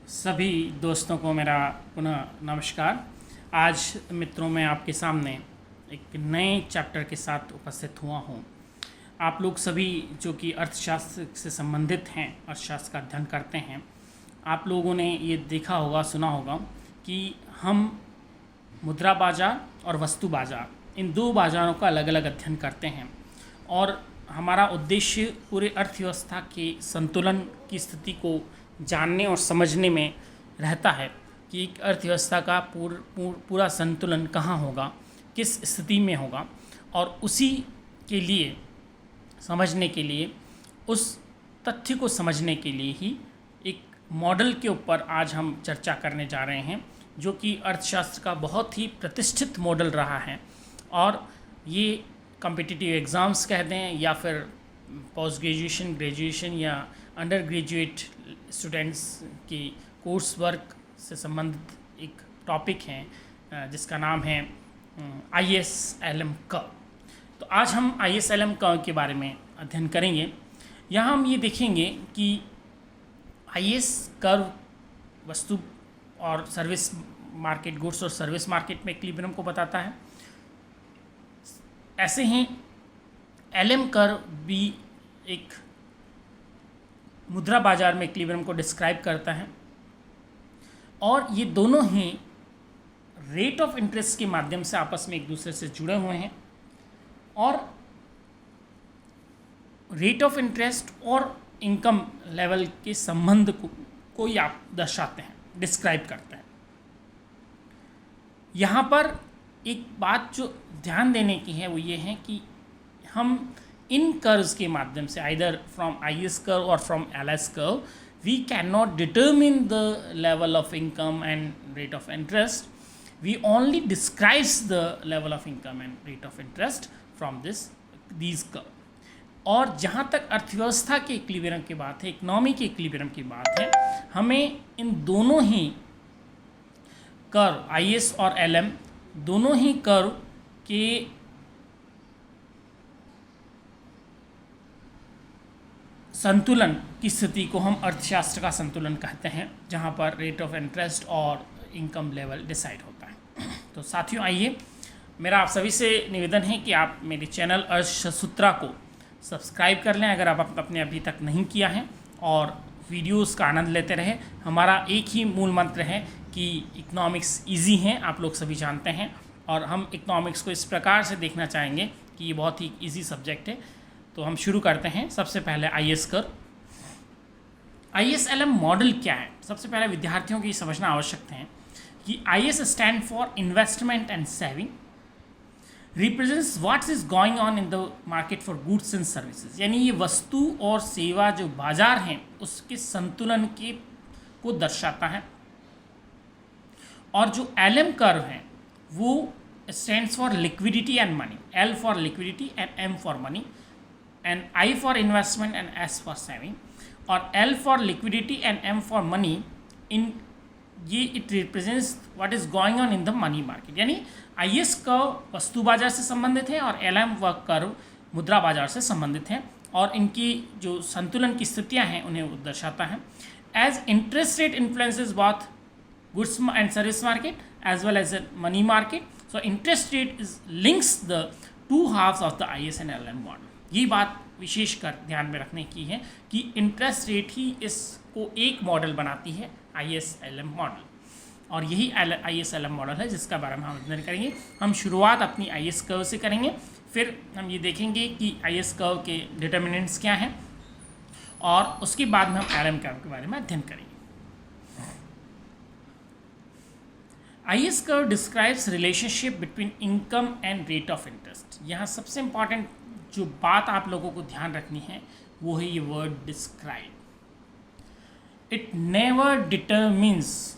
सभी दोस्तों को मेरा पुनः नमस्कार। आज मित्रों मैं आपके सामने एक नए चैप्टर के साथ उपस्थित हुआ हूँ। आप लोग सभी जो कि अर्थशास्त्र से संबंधित हैं, अर्थशास्त्र का अध्ययन करते हैं, आप लोगों ने ये देखा होगा, सुना होगा कि हम मुद्रा बाजार और वस्तु बाजार, इन दो बाज़ारों का अलग अलग अध्ययन करते हैं और हमारा उद्देश्य पूरे अर्थव्यवस्था के संतुलन की स्थिति को जानने और समझने में रहता है कि एक अर्थव्यवस्था का पूरा संतुलन कहाँ होगा, किस स्थिति में होगा, और उसी के लिए समझने के लिए, उस तथ्य को समझने के लिए ही एक मॉडल के ऊपर आज हम चर्चा करने जा रहे हैं, जो कि अर्थशास्त्र का बहुत ही प्रतिष्ठित मॉडल रहा है। और ये कॉम्पिटिटिव एग्ज़ाम्स कह दें या फिर पोस्ट ग्रेजुएशन, ग्रेजुएशन या अंडर ग्रेजुएट स्टूडेंट्स की कोर्स वर्क से संबंधित एक टॉपिक है जिसका नाम है ISLM कर्व। तो आज हम ISLM कर्व के बारे में अध्ययन करेंगे। यहाँ हम ये देखेंगे कि IS कर्व वस्तु और सर्विस मार्केट, गुड्स और सर्विस मार्केट में इक्विलिब्रियम को बताता है। ऐसे ही LM कर्व भी एक मुद्रा बाजार में इक्विलिब्रियम को डिस्क्राइब करता है, और ये दोनों ही रेट ऑफ इंटरेस्ट के माध्यम से आपस में एक दूसरे से जुड़े हुए हैं, और रेट ऑफ इंटरेस्ट और इनकम लेवल के संबंध को ही आप दर्शाते हैं, डिस्क्राइब करते हैं। यहाँ पर एक बात जो ध्यान देने की है वो ये है कि हम इन कर्व्स के माध्यम से, आइदर फ्रॉम IS कर्व और from LS curve, we can not determine the level of income and rate of interest, we only describes the level of income and rate of interest from these curve. और जहाँ तक अर्थव्यवस्था के equilibrium की बात है, economy के equilibrium की बात है, हमें इन दोनों ही कर्व, IS और LM, दोनों ही कर्व के संतुलन की स्थिति को हम अर्थशास्त्र का संतुलन कहते हैं, जहां पर रेट ऑफ इंटरेस्ट और इनकम लेवल डिसाइड होता है। तो साथियों, आइए, मेरा आप सभी से निवेदन है कि आप मेरे चैनल अर्थसूत्रा को सब्सक्राइब कर लें अगर आप अपने अभी तक नहीं किया है, और वीडियोस का आनंद लेते रहें। हमारा एक ही मूल मंत्र है कि इकोनॉमिक्स ईजी है, आप लोग सभी जानते हैं, और हम इकोनॉमिक्स को इस प्रकार से देखना चाहेंगे कि ये बहुत ही ईजी सब्जेक्ट है। तो हम शुरू करते हैं। सबसे पहले IS कर्व। ISLM मॉडल क्या है? सबसे पहले विद्यार्थियों को ये समझना आवश्यक है कि IS stand for investment and saving, represents what is going on in the market for goods and services, यानी ये वस्तु और सेवा जो बाजार हैं उसके संतुलन के को दर्शाता है। और जो LM कर्व है वो stands for liquidity and money, L for liquidity and M for money, and I for investment and S for saving, और L for liquidity and M for money, in ये it represents what is going on in the money market। यानी IS curve वस्तु बाजार से संबंधित है और LM curve मुद्रा बाजार से संबंधित है, और इनकी जो संतुलन की स्थितियां हैं उन्हें वो दर्शाता है। As interest rate influences both goods and service market as well as money market, so interest rate is links the two halves of the IS and LM model. ये बात विशेषकर ध्यान में रखने की है कि इंटरेस्ट रेट ही इसको एक मॉडल बनाती है, ISLM मॉडल, और यही ISLM मॉडल है जिसका बारे में हम अध्ययन करेंगे। हम शुरुआत अपनी IS कर्व से करेंगे, फिर हम ये देखेंगे कि IS कर्व के डिटर्मिनेंट्स क्या हैं, और उसके बाद में हम LM कर्व के बारे में अध्ययन करेंगे। IS curve describes relationship between income and rate of interest. यहाँ सबसे इंपॉर्टेंट जो बात आप लोगों को ध्यान रखनी है वो है ये word describe. It never determines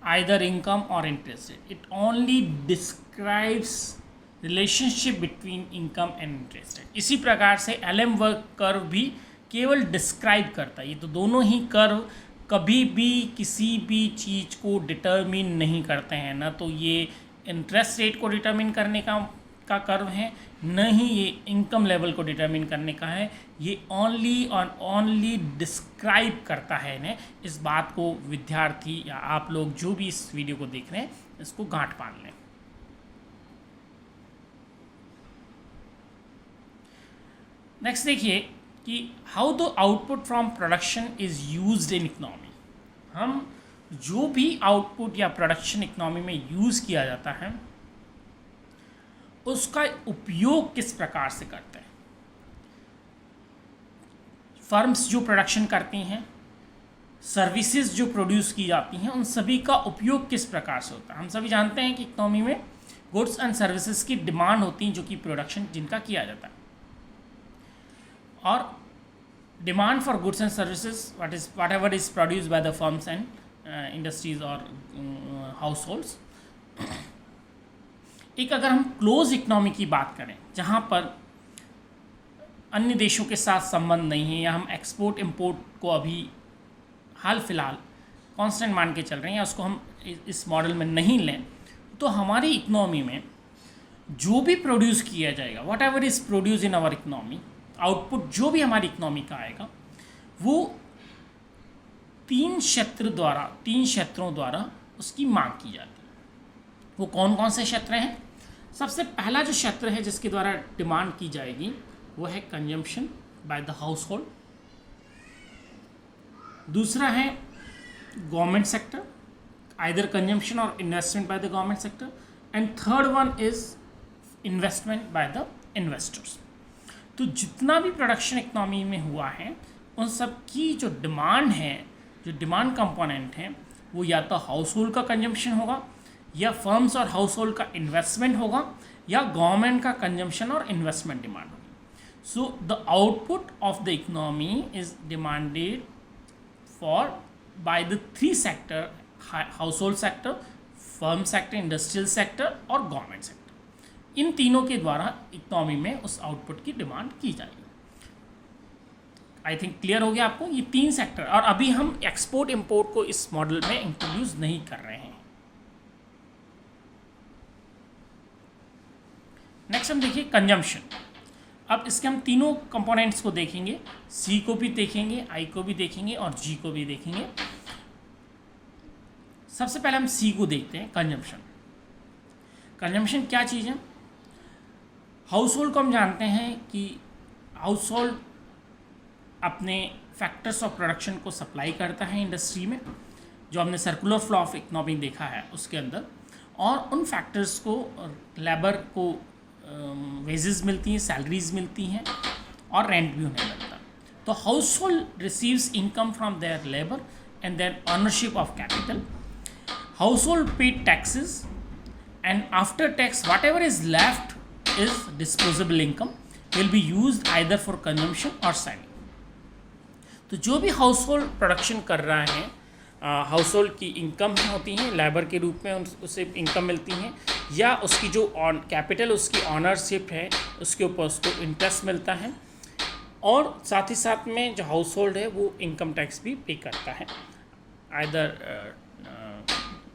either income or interest rate, it only describes relationship between income and interest rate. इसी प्रकार से LM कर्व भी केवल डिस्क्राइब करता है। ये तो दोनों ही कर्व कभी भी किसी भी चीज़ को डिटरमिन नहीं करते हैं, ना तो ये इंटरेस्ट रेट को डिटरमिन करने का का कर्व है, न ही ये इनकम लेवल को डिटरमिन करने का है। ये ओनली और ओनली डिस्क्राइब करता है इन्हें। इस बात को विद्यार्थी या आप लोग जो भी इस वीडियो को देख रहे हैं इसको गांठ बांध लें। नेक्स्ट देखिए कि how the output from production is used in economy. हम जो भी आउटपुट या प्रोडक्शन इकोनॉमी में यूज़ किया जाता है उसका उपयोग किस प्रकार से करते हैं। फर्म्स जो प्रोडक्शन करती हैं, सर्विसेज जो प्रोड्यूस की जाती हैं, उन सभी का उपयोग किस प्रकार से होता है। हम सभी जानते हैं कि इकोनॉमी में गुड्स एंड सर्विसेज की डिमांड होती है जो कि प्रोडक्शन जिनका किया जाता है, और demand for goods and services what ever is produce by the firms and industries और हाउस होल्ड्स। एक अगर हम क्लोज इकोनॉमी की बात करें जहाँ पर अन्य देशों के साथ संबंध नहीं है, या हम एक्सपोर्ट इंपोर्ट को अभी हाल फिलहाल कांस्टेंट मान के चल रहे हैं या उसको हम इस मॉडल में नहीं लें, तो हमारी इकोनॉमी में जो भी प्रोड्यूस किया जाएगा, whatever is produce in our economy, output जो भी हमारी इकोनॉमी का आएगा वो तीन क्षेत्रों द्वारा उसकी मांग की जाती है। वो कौन कौन से क्षेत्र हैं? सबसे पहला जो क्षेत्र है जिसके द्वारा डिमांड की जाएगी वो है consumption by the house hold. दूसरा है गवर्नमेंट सेक्टर, आइदर कंजम्पशन और investment by the government sector. And third one is investment by the investors. तो जितना भी प्रोडक्शन इकोनॉमी में हुआ है उन सब की जो डिमांड है, जो डिमांड कंपोनेंट है, वो या तो हाउस होल्ड का कंजम्पशन होगा, या फर्म्स और हाउस होल्ड का इन्वेस्टमेंट होगा, या गवर्नमेंट का कंजम्पशन और इन्वेस्टमेंट डिमांड होगी। So the output of the economy is demanded for by the three sector, house hold sector, firm sector, industrial sector और गवर्नमेंट सेक्टर। इन तीनों के द्वारा इकोनॉमी में उस आउटपुट की डिमांड की जाएगी। आई थिंक क्लियर हो गया आपको ये तीन सेक्टर। और अभी हम एक्सपोर्ट इंपोर्ट को इस मॉडल में इंट्रोड्यूस नहीं कर रहे हैं। नेक्स्ट हम देखिए कंजम्पशन। अब इसके हम तीनों कंपोनेंट्स को देखेंगे, सी को भी देखेंगे, आई को भी देखेंगे और जी को भी देखेंगे। सबसे पहले हम सी को देखते हैं, कंजम्पशन। कंजम्पशन क्या चीज़ है? हाउस होल्ड को हम जानते हैं कि हाउस होल्ड अपने फैक्टर्स ऑफ प्रोडक्शन को सप्लाई करता है इंडस्ट्री में, जो हमने सर्कुलर फ्लो ऑफ इकोनॉमी देखा है उसके अंदर, और उन फैक्टर्स को लेबर को वेजेस मिलती हैं, सैलरीज मिलती हैं और रेंट भी उन्हें मिलता है। तो household receives income from their labour and their ownership of capital. Household pay taxes and after tax whatever is left is disposable income will be used either for consumption or saving. तो जो भी house hold production कर रहा है, house hold की income होती हैं, labour के रूप में उसे इनकम मिलती हैं, या उसकी जो कैपिटल उसकी ऑनरशिप है उसके ऊपर उसको इंटरेस्ट मिलता है, और साथ ही साथ में जो हाउस होल्ड है वो इनकम टैक्स भी पे करता है, either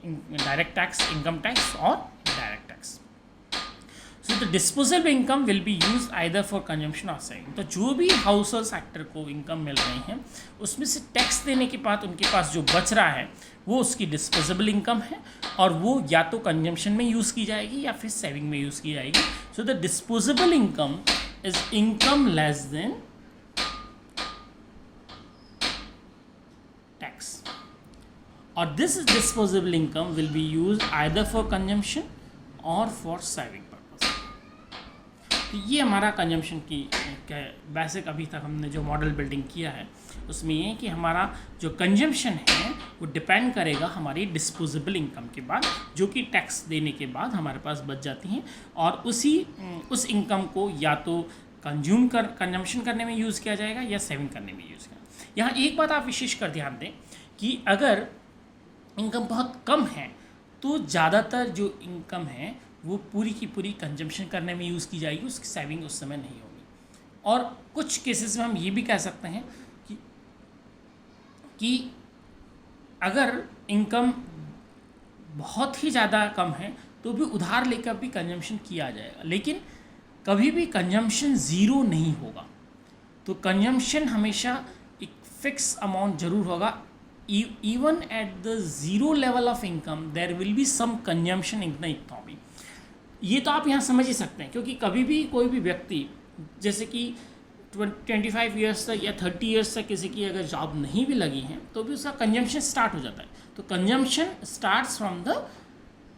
direct tax, income tax or direct tax. So the disposable income will be use either for consumption or saving. तो जो भी हाउस होल्ड सेक्टर को इनकम मिल रही है उसमें से टैक्स देने के बाद उनके पास जो बच रहा है वो उसकी डिस्पोजेबल इनकम है, और वो या तो कंजम्पशन में यूज़ की जाएगी या फिर सेविंग में यूज़ की जाएगी। So the disposable income is income less than tax, और this disposable income will be use either for consumption or for saving purpose. तो ये हमारा कंजम्पशन की बेसिक अभी तक हमने जो मॉडल बिल्डिंग किया है उसमें ये कि हमारा जो कंजम्पशन है वो डिपेंड करेगा हमारी डिस्पोजेबल इनकम के बाद, जो कि टैक्स देने के बाद हमारे पास बच जाती हैं, और उस इनकम को या तो कंजम्पशन करने में यूज़ किया जाएगा या सेविंग करने में यूज़ किया। यहाँ एक बात आप विशेष कर ध्यान दें कि अगर इनकम बहुत कम है तो ज़्यादातर जो इनकम है वो पूरी की पूरी कंजम्पशन करने में यूज़ की जाएगी, उसकी सेविंग उस समय नहीं होगी। और कुछ केसेस में हम ये भी कह सकते हैं कि अगर इनकम बहुत ही ज़्यादा कम है तो भी उधार लेकर भी कंजम्पशन किया जाएगा, लेकिन कभी भी कंजम्पशन ज़ीरो नहीं होगा। तो कंजम्पशन हमेशा एक फिक्स अमाउंट जरूर होगा। Even at the zero level of income there will be some consumption in the economy. ये तो आप यहाँ समझ ही सकते हैं, क्योंकि कभी भी कोई भी व्यक्ति जैसे कि 25 ईयर्स तक या 30 ईयर्स तक किसी की अगर जॉब नहीं भी लगी है तो भी उसका कंजम्पशन स्टार्ट हो जाता है। तो consumption starts from the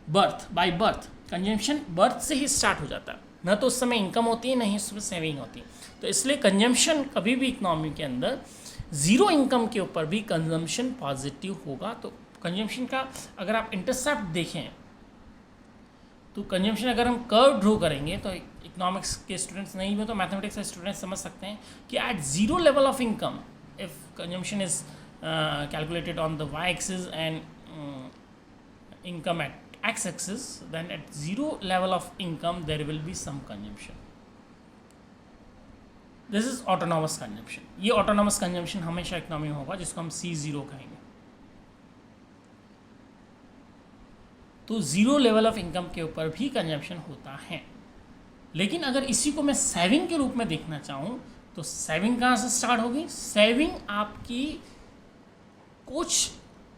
birth, by birth consumption birth से ही स्टार्ट हो जाता है, न तो उस समय इनकम होती है, न ही उसमें सेविंग होती है। तो इसलिए कंजम्पशन कभी भी इकोनॉमी के अंदर ज़ीरो इनकम के ऊपर भी कंजम्पशन पॉजिटिव होगा। तो कंजम्पशन का अगर आप इंटरसेप्ट देखें तो कंजम्पशन अगर हम कर्व ड्रॉ करेंगे तो इकोनॉमिक्स के स्टूडेंट्स नहीं हुए तो मैथमेटिक्स के स्टूडेंट्स समझ सकते हैं कि at zero level of income if consumption is calculated on the Y axis and income at X axis, then at zero level of income there will be some consumption. This is autonomous consumption. ये autonomous consumption हमेशा economy में होगा, जिसको हम C0 कहेंगे। तो zero level of income के ऊपर भी कंजम्पशन होता है। लेकिन अगर इसी को मैं सेविंग के रूप में देखना चाहूँ तो सेविंग कहाँ से स्टार्ट होगी? सेविंग आपकी कुछ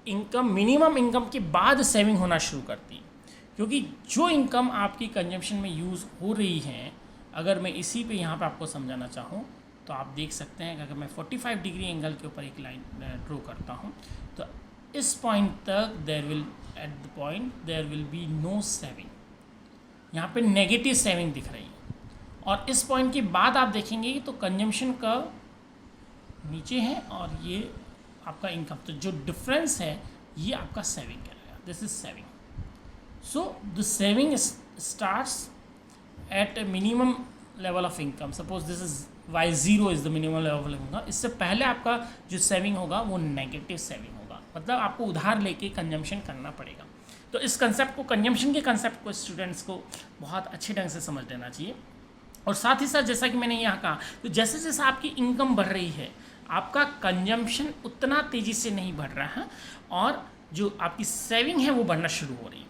इनकम, मिनिमम इनकम के बाद सेविंग होना शुरू करती है, क्योंकि जो इनकम आपकी कंजम्पशन में यूज़ हो रही है, अगर मैं इसी पे यहाँ पे आपको समझाना चाहूँ तो आप देख सकते हैं कि अगर मैं 45 डिग्री एंगल के ऊपर एक लाइन ड्रॉ करता हूँ तो इस पॉइंट तक at the point there will be no saving, यहाँ पे नेगेटिव सेविंग दिख रही है। और इस पॉइंट के बाद आप देखेंगे तो कंजम्पशन का नीचे है और ये आपका इनकम, तो जो डिफरेंस है ये आपका सेविंग कहलाएगा। This is saving. So the saving starts at minimum level of income. Suppose this is Y0 is the minimum level of income. इससे पहले आपका जो सेविंग होगा वो नेगेटिव सेविंग होगा, मतलब आपको उधार लेके कंजम्पशन करना पड़ेगा। तो इस कंसेप्ट को, कंजम्पशन के कंसेप्ट को स्टूडेंट्स को बहुत अच्छे ढंग से समझ लेना चाहिए। और साथ ही साथ जैसा कि मैंने यहाँ कहा, तो जैसे जैसे आपकी इनकम बढ़ रही है आपका कंजम्पशन उतना तेज़ी से नहीं बढ़ रहा है और जो आपकी सेविंग है वो बढ़ना शुरू हो रही है।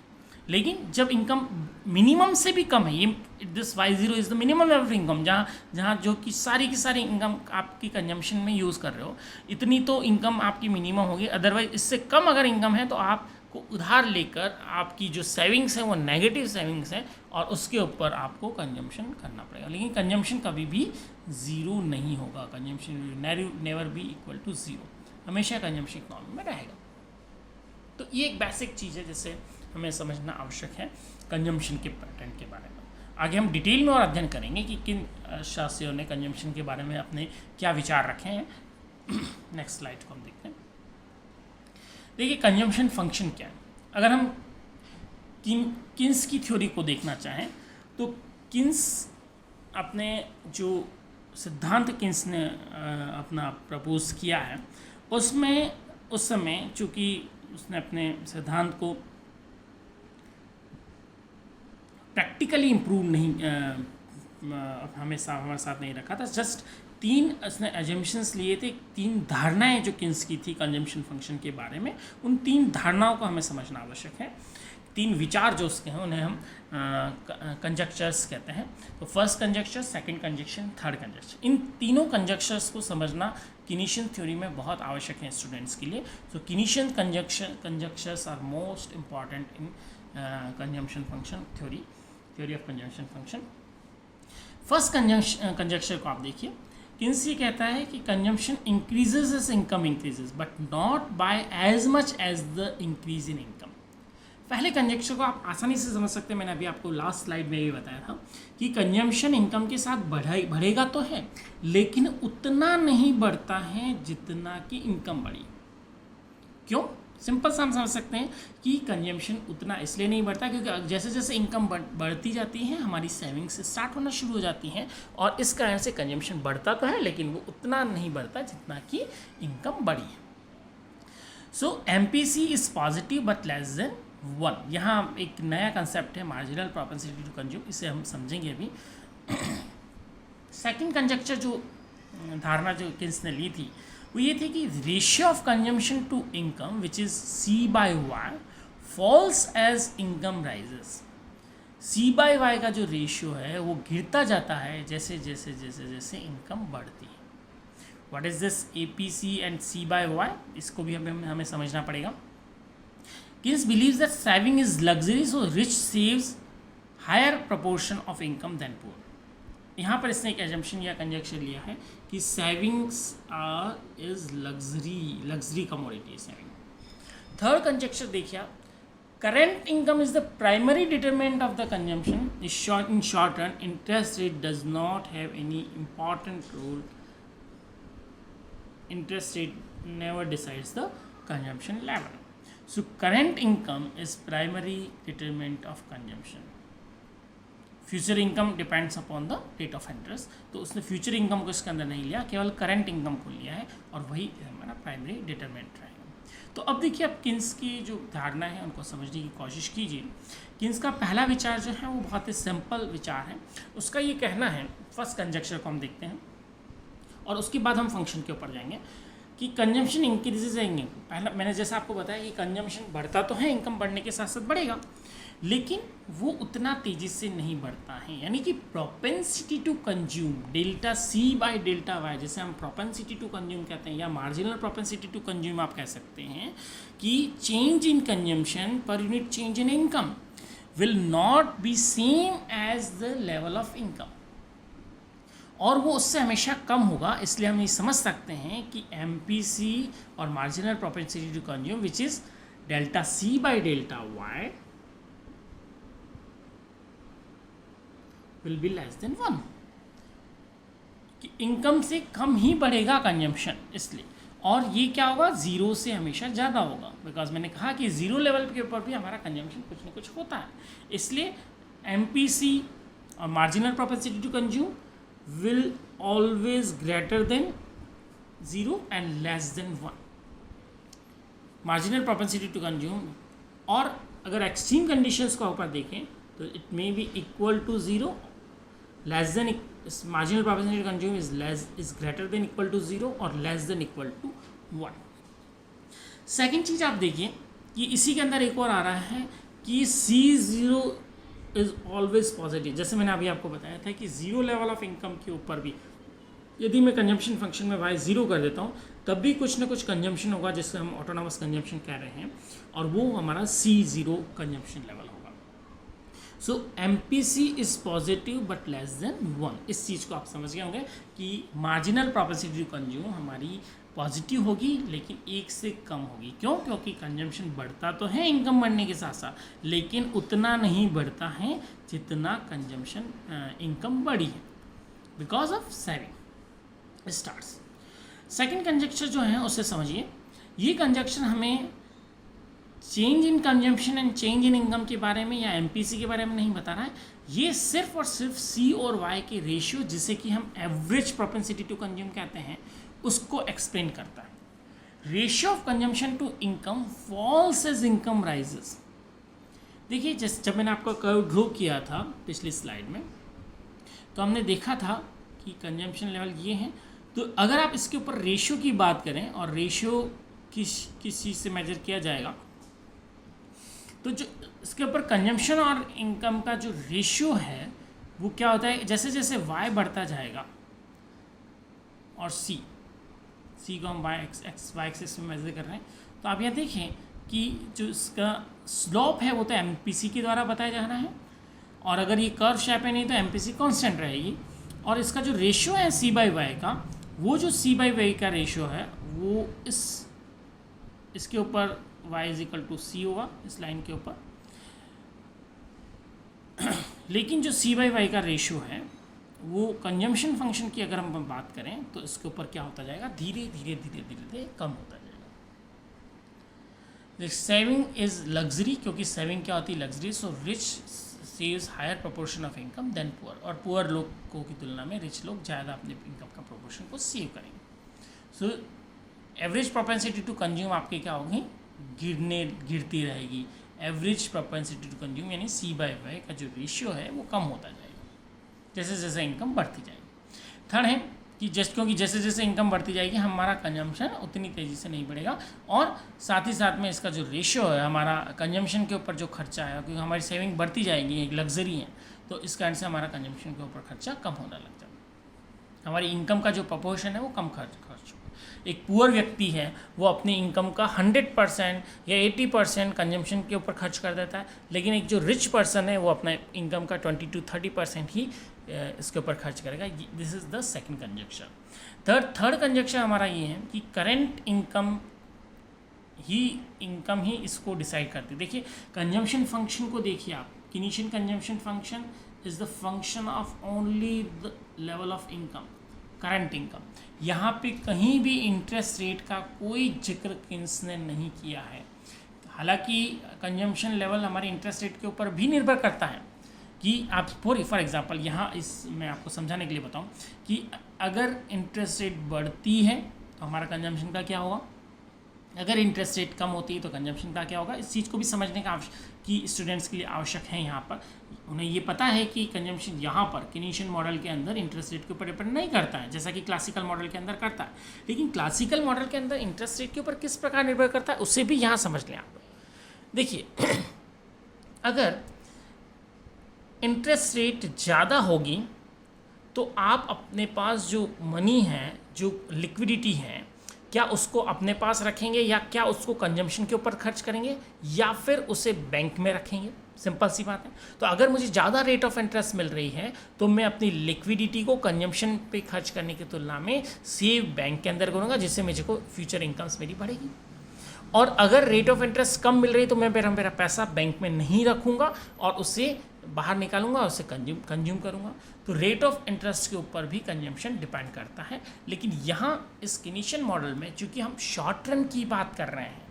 लेकिन जब इनकम मिनिमम से भी कम है, ये this Y0 is the minimum level of income, जहाँ जो कि सारी की सारी इनकम आपकी कंजम्पशन में यूज़ कर रहे हो, इतनी तो इनकम आपकी मिनिमम होगी। अदरवाइज इससे कम अगर इनकम है तो आपको उधार लेकर आपकी जो सेविंग्स है वो नेगेटिव सेविंग्स है और उसके ऊपर आपको कंजम्पशन करना पड़ेगा। लेकिन कंजम्पशन कभी भी ज़ीरो नहीं होगा। Consumption never be equal to zero, हमेशा कंजम्पशन इकोनॉमी में रहेगा। तो ये एक बेसिक चीज़ है जिसे हमें समझना आवश्यक है कंजम्पशन के पैटर्न के बारे में। आगे हम डिटेल में और अध्ययन करेंगे कि किन शास्त्रियों ने कंजम्पशन के बारे में अपने क्या विचार रखे हैं। नेक्स्ट स्लाइड को हम देखते हैं। देखिए कंजम्पशन फंक्शन क्या है। अगर हम किन्स की थ्योरी को देखना चाहें तो किन्स अपने जो सिद्धांत किन्स ने अपना प्रपोज किया है उसमें उस समय चूँकि उसने अपने सिद्धांत को प्रैक्टिकली इम्प्रूव नहीं हमेशा हमारे साथ नहीं रखा था, जस्ट तीन उसने एजम्पशंस लिए थे, तीन धारणाएं जो किन्स की थी कंजम्पशन फंक्शन के बारे में, उन तीन धारणाओं को हमें समझना आवश्यक है। तीन विचार जो उसके हैं उन्हें हम कंजक्चर्स कहते हैं। तो first conjecture, second conjunction, third conjecture, इन तीनों कंजक्चर्स को समझना किनीशियन थ्योरी में बहुत आवश्यक है स्टूडेंट्स के लिए। तो Keynesian conjectures are most important in consumption function theory of consumption function. First conjecture को आप देखिए, किन्स ये कहता है कि consumption increases as income increases but not by as much as the increase in income. पहले कंजक्चर को आप आसानी से समझ सकते हैं, मैंने अभी आपको लास्ट स्लाइड में भी बताया था कि कंजम्पशन इनकम के साथ बढ़ेगा तो है लेकिन उतना नहीं बढ़ता है जितना कि इनकम बढ़ी। क्यों? सिंपल सा हम समझ सकते हैं कि कंजम्पशन उतना इसलिए नहीं बढ़ता क्योंकि जैसे जैसे इनकम बढ़ती जाती है हमारी सेविंग्स स्टार्ट होना शुरू हो जाती हैं और इस कारण से कंजम्पशन बढ़ता तो है लेकिन वो उतना नहीं बढ़ता जितना कि इनकम बढ़ी है। सो MPC is positive but less than 1। यहाँ एक नया कंसेप्ट है मार्जिनल प्रोपेंसिटी टू कंज्यूम, इसे हम समझेंगे अभी। सेकंड कंजक्चर जो धारणा जो किन्स ने ली थी वो ये थी कि ratio of consumption to income which is C/Y falls as income rises. C by Y का जो रेशियो है वो गिरता जाता है जैसे जैसे जैसे जैसे इनकम बढ़ती है। What is this A P C and C by Y, इसको भी हमें समझना पड़ेगा। Keynes believes that saving is luxury, so rich saves higher proportion of income than poor. यहाँ पर इसने एक एजम्पशन या कंजक्शन लिया है कि सेविंग्स इज लग्जरी कमोडिटी है सेविंग। थर्ड कंजक्शन देखिए आप, current income is the primary determinant of the consumption. In short run, interest rate does not have any important role. Interest rate never decides the consumption level. So current income is primary determinant of consumption. Future income depends upon the rate of interest, तो उसने future income को इसके अंदर नहीं लिया, केवल current income को लिया है और वही हमारा प्राइमरी डिटरमिनेंट रहेगा। तो अब देखिए आप किन्स की जो धारणा है उनको समझने की कोशिश कीजिए। किन्स का पहला विचार जो है वो बहुत ही सिंपल विचार है। उसका ये कहना है, फर्स्ट कंजक्शन को हम देखते हैं और उसके बाद हम फंक्शन के ऊपर जाएंगे कि कंजम्पशन इंक्रीजेज है। पहला मैंने जैसा आपको बताया कि कंजम्पशन बढ़ता तो है, इनकम बढ़ने के साथ साथ बढ़ेगा, लेकिन वो उतना तेज़ी से नहीं बढ़ता है। यानी कि propensity to consume delta C by delta Y, जैसे हम प्रोपेंसिटी टू कंज्यूम कहते हैं या मार्जिनल प्रोपेंसिटी टू कंज्यूम आप कह सकते हैं, कि change in consumption per unit change in income will not be same as the level of income, और वो उससे हमेशा कम होगा। इसलिए हम ये समझ सकते हैं कि MPC और marginal propensity to consume which is delta C by delta Y will be less than 1, कि इनकम से कम ही बढ़ेगा कंजम्पशन इसलिए, और ये क्या होगा, ज़ीरो से हमेशा ज़्यादा होगा, बिकॉज मैंने कहा कि ज़ीरो लेवल के ऊपर भी हमारा कंजम्पशन कुछ ना कुछ होता है। इसलिए MPC और marginal propensity to consume will always greater than 0 and less than 1। Marginal propensity to consume, और अगर एक्सट्रीम कंडीशंस को ऊपर देखें तो it may be equal to 0, less than, marginal propensity to consume is greater than equal to 0 और less than equal to 1। Second चीज़ आप देखिए कि इसी के अंदर एक और आ रहा है कि C0 इज ऑलवेज पॉजिटिव। जैसे मैंने अभी आपको बताया था कि ज़ीरो लेवल ऑफ इनकम के ऊपर भी यदि मैं कंजम्पशन फंक्शन में वाई 0 कर देता हूँ तब भी कुछ ना कुछ कंजम्पशन होगा जिससे हम ऑटोनॉमस कंजम्पशन कह रहे हैं, और वो हमारा C0 कंजम्पशन लेवल होगा। सो MPC is positive but less than 1। इस चीज़ को आप समझ गए होंगे कि मार्जिनल प्रोपेंसिटी टू कंज्यूम हमारी पॉजिटिव होगी लेकिन 1 से कम होगी। क्यों? क्योंकि कंजम्पशन बढ़ता तो है इनकम बढ़ने के साथ साथ, लेकिन उतना नहीं बढ़ता है जितना कंजम्पशन इनकम बढ़ी है, because of saving starts. Second conjunction जो है उसे समझिए। ये कंजक्शन हमें change in consumption and change in income के बारे में या MPC के बारे में नहीं बता रहा है, ये सिर्फ और सिर्फ C और Y के रेशियो, जिसे कि हम एवरेज प्रोपेंसिटी टू कंज्यूम कहते हैं, उसको एक्सप्लेन करता है। Ratio of consumption to income falls as income rises. देखिए जब मैंने आपका कर्व ड्रॉ किया था पिछली स्लाइड में, तो हमने देखा था कि कंजम्पशन लेवल ये है। तो अगर आप इसके ऊपर रेशियो की बात करें, और रेशियो किस चीज़ से मेजर किया जाएगा, तो जो इसके ऊपर कंजम्पशन और इनकम का जो रेशियो है वो क्या होता है, जैसे जैसे Y बढ़ता जाएगा और C को हम y एक्सिस में मेजर कर रहे हैं, तो आप यहाँ देखें कि जो इसका स्लोप है वो तो MPC के द्वारा बताया जा रहा है, और अगर ये कर्व शेप है नहीं तो MPC कांस्टेंट रहेगी, और इसका जो रेशियो है C बाई वाई का, वो जो C बाई वाई का रेशियो है वो इसके ऊपर y is equal to C होगा इस लाइन के ऊपर। लेकिन जो C बाई वाई का रेशियो है वो कंजम्पशन फंक्शन की अगर हम बात करें तो इसके ऊपर क्या होता जाएगा, धीरे धीरे धीरे धीरे धीरे कम होता जाएगा। सेविंग इज लग्जरी, क्योंकि सेविंग क्या होती है, luxury. So rich saves higher proportion of income than poor, और पुअर लोगों की तुलना में रिच लोग ज़्यादा अपने इनकम का प्रोपोर्शन को सेव करेंगे। So average propensity to consume आपकी क्या होगी, गिरती रहेगी। एवरेज प्रोपेंसिटी टू कंज्यूम यानी C बाई वाई का जो रेशियो है वो कम होता जाएगा जैसे जैसे इनकम बढ़ती जाएगी। थर्ड है कि क्योंकि जैसे जैसे इनकम बढ़ती जाएगी हमारा कंजम्पशन उतनी तेज़ी से नहीं बढ़ेगा, और साथ ही साथ में इसका जो रेशियो है हमारा कंजम्पशन के ऊपर जो खर्चा है, क्योंकि हमारी सेविंग बढ़ती जाएगी, एक लग्जरी है, तो इस कारण से हमारा कंजम्पशन के ऊपर खर्चा कम होने लग जाएगा, हमारी इनकम का जो प्रपोर्शन है वो कम खर्च होगा। एक पुअर व्यक्ति है वो अपनी इनकम का 100% या 80% कंजम्पशन के ऊपर खर्च कर देता है, लेकिन एक जो रिच पर्सन है वो अपना इनकम का 20 to 30% ही इसके ऊपर खर्च करेगा। This is the second conjunction. Third conjunction हमारा ये है कि करेंट इनकम ही इसको डिसाइड करती है। देखिए कंजम्पशन फंक्शन को देखिए आप, initial consumption function is the function of only the level of income, current income. यहाँ पे कहीं भी इंटरेस्ट रेट का कोई जिक्र किन्स ने नहीं किया है। हालांकि कंजम्पशन लेवल हमारे इंटरेस्ट रेट के ऊपर भी निर्भर करता है कि आप फॉर एग्जांपल यहाँ मैं आपको समझाने के लिए बताऊँ कि अगर इंटरेस्ट रेट बढ़ती है तो हमारा कंजम्पशन का क्या होगा, अगर इंटरेस्ट रेट कम होती है तो कंजम्पशन का क्या होगा। इस चीज़ को भी समझने का कि स्टूडेंट्स के लिए आवश्यक है। यहाँ पर उन्हें ये पता है कि कंजम्पशन यहाँ पर केनीशियन मॉडल के अंदर इंटरेस्ट रेट के ऊपर डिपेंड नहीं करता है, जैसा कि क्लासिकल मॉडल के अंदर करता है। लेकिन क्लासिकल मॉडल के अंदर इंटरेस्ट रेट के ऊपर किस प्रकार निर्भर करता है उसे भी यहाँ समझ लें आप। देखिए अगर इंटरेस्ट रेट ज़्यादा होगी तो आप अपने पास जो मनी है, जो लिक्विडिटी है, क्या उसको अपने पास रखेंगे या क्या उसको कंजम्पशन के ऊपर खर्च करेंगे या फिर उसे बैंक में रखेंगे। सिंपल सी बात है। तो अगर मुझे ज़्यादा रेट ऑफ इंटरेस्ट मिल रही है तो मैं अपनी लिक्विडिटी को कंजम्पशन पे खर्च करने की तुलना में सेव बैंक के अंदर करूँगा, जिससे मुझे को फ्यूचर इनकम्स मेरी बढ़ेगी। और अगर रेट ऑफ इंटरेस्ट कम मिल रही है तो मैं मेरा पैसा बैंक में नहीं रखूँगा और उसे बाहर निकालूंगा और उसे कंज्यूम करूँगा। तो रेट ऑफ इंटरेस्ट के ऊपर भी कंजम्पशन डिपेंड करता है। लेकिन यहाँ इस केनीशियन मॉडल में चूँकि हम शॉर्ट रन की बात कर रहे हैं,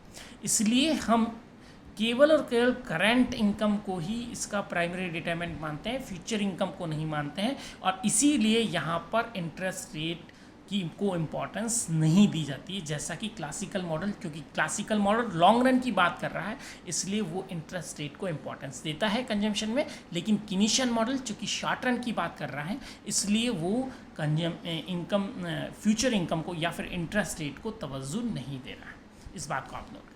इसलिए हम केवल और केवल करंट इनकम को ही इसका प्राइमरी डिटरमिनेंट मानते हैं, फ्यूचर इनकम को नहीं मानते हैं। और इसीलिए यहाँ पर इंटरेस्ट रेट को इम्पोर्टेंस नहीं दी जाती है, जैसा कि क्लासिकल मॉडल, क्योंकि क्लासिकल मॉडल लॉन्ग रन की बात कर रहा है इसलिए वो इंटरेस्ट रेट को इम्पोर्टेंस देता है कंजम्पशन में। लेकिन केनीशियन मॉडल चूँकि शॉर्ट रन की बात कर रहा है इसलिए वो फ्यूचर इनकम को या फिर इंटरेस्ट रेट को तवज्जो नहीं दे रहा है। इस बात को आप नोट करें।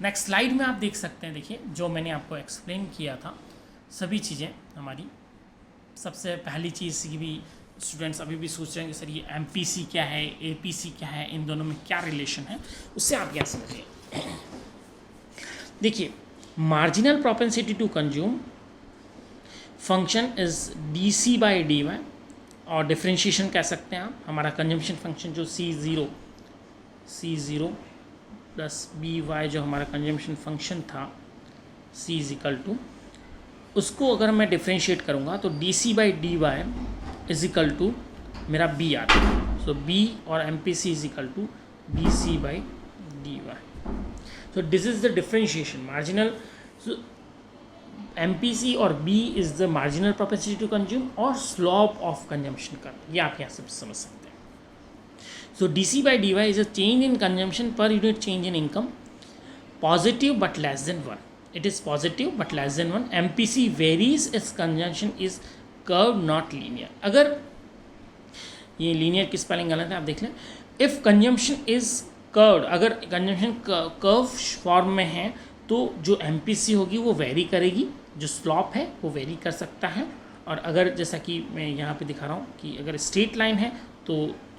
नेक्स्ट स्लाइड में आप देख सकते हैं, देखिए जो मैंने आपको एक्सप्लेन किया था सभी चीज़ें हमारी। सबसे पहली चीज़ की भी स्टूडेंट्स अभी भी सोच रहे हैं कि सर ये एमपीसी क्या है, एपीसी क्या है, इन दोनों में क्या रिलेशन है, उससे आप क्या समझिए। देखिए marginal propensity to consume function is DC by D Y, और डिफ्रेंशिएशन कह सकते हैं आप हमारा कंजम्पशन फंक्शन जो C0 प्लस बी वाई जो हमारा कंजम्पशन फंक्शन था C इज इक्वल टू, उसको अगर मैं डिफ्रेंशिएट करूँगा तो D C by D Y is equal to मेरा बी आता है। सो बी और M P C is equal to D C by D Y. So this is the differentiation marginal. So M P C और B is the marginal propensity to consume और slope of consumption का, ये आप यहाँ से समझ सकते हैं। So D C by D Y is a change in consumption per unit change in income, positive but less than 1. It is positive but less than 1. MPC varies, its conjunction is curved not linear. अगर ये linear की spelling गलत है आप देख लें। If consumption is curved, अगर consumption curve form में है तो जो MPC होगी वो वेरी करेगी, जो स्लॉप है वो वेरी कर सकता है। और अगर जैसा कि मैं यहाँ पे दिखा रहा हूँ कि अगर स्ट्रेट लाइन है तो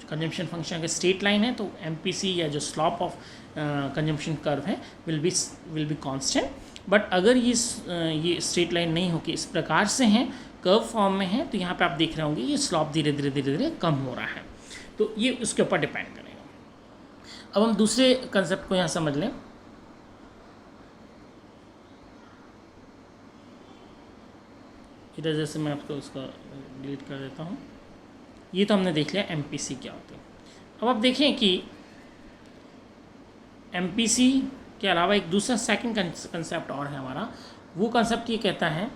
कंजम्पशन फंक्शन अगर स्ट्रेट लाइन है तो MPC या जो स्लॉप ऑफ कंजम्पशन कर्व है विल बी कांस्टेंट। बट अगर ये स्ट्रेट लाइन नहीं होगी, इस प्रकार से हैं, कर्व फॉर्म में है, तो यहाँ पे आप देख रहे होंगे ये स्लॉप धीरे धीरे कम हो रहा है। तो ये उसके ऊपर डिपेंड करेगा। अब हम दूसरे कंसेप्ट को यहाँ समझ लें। इधर जैसे मैं आपको उसका डिलीट कर देता हूँ। ये तो हमने देख लिया एमपीसी क्या होता है। अब आप देखें कि एमपीसी के अलावा एक दूसरा सेकंड कंसेप्ट और है हमारा। वो कंसेप्ट ये कहता है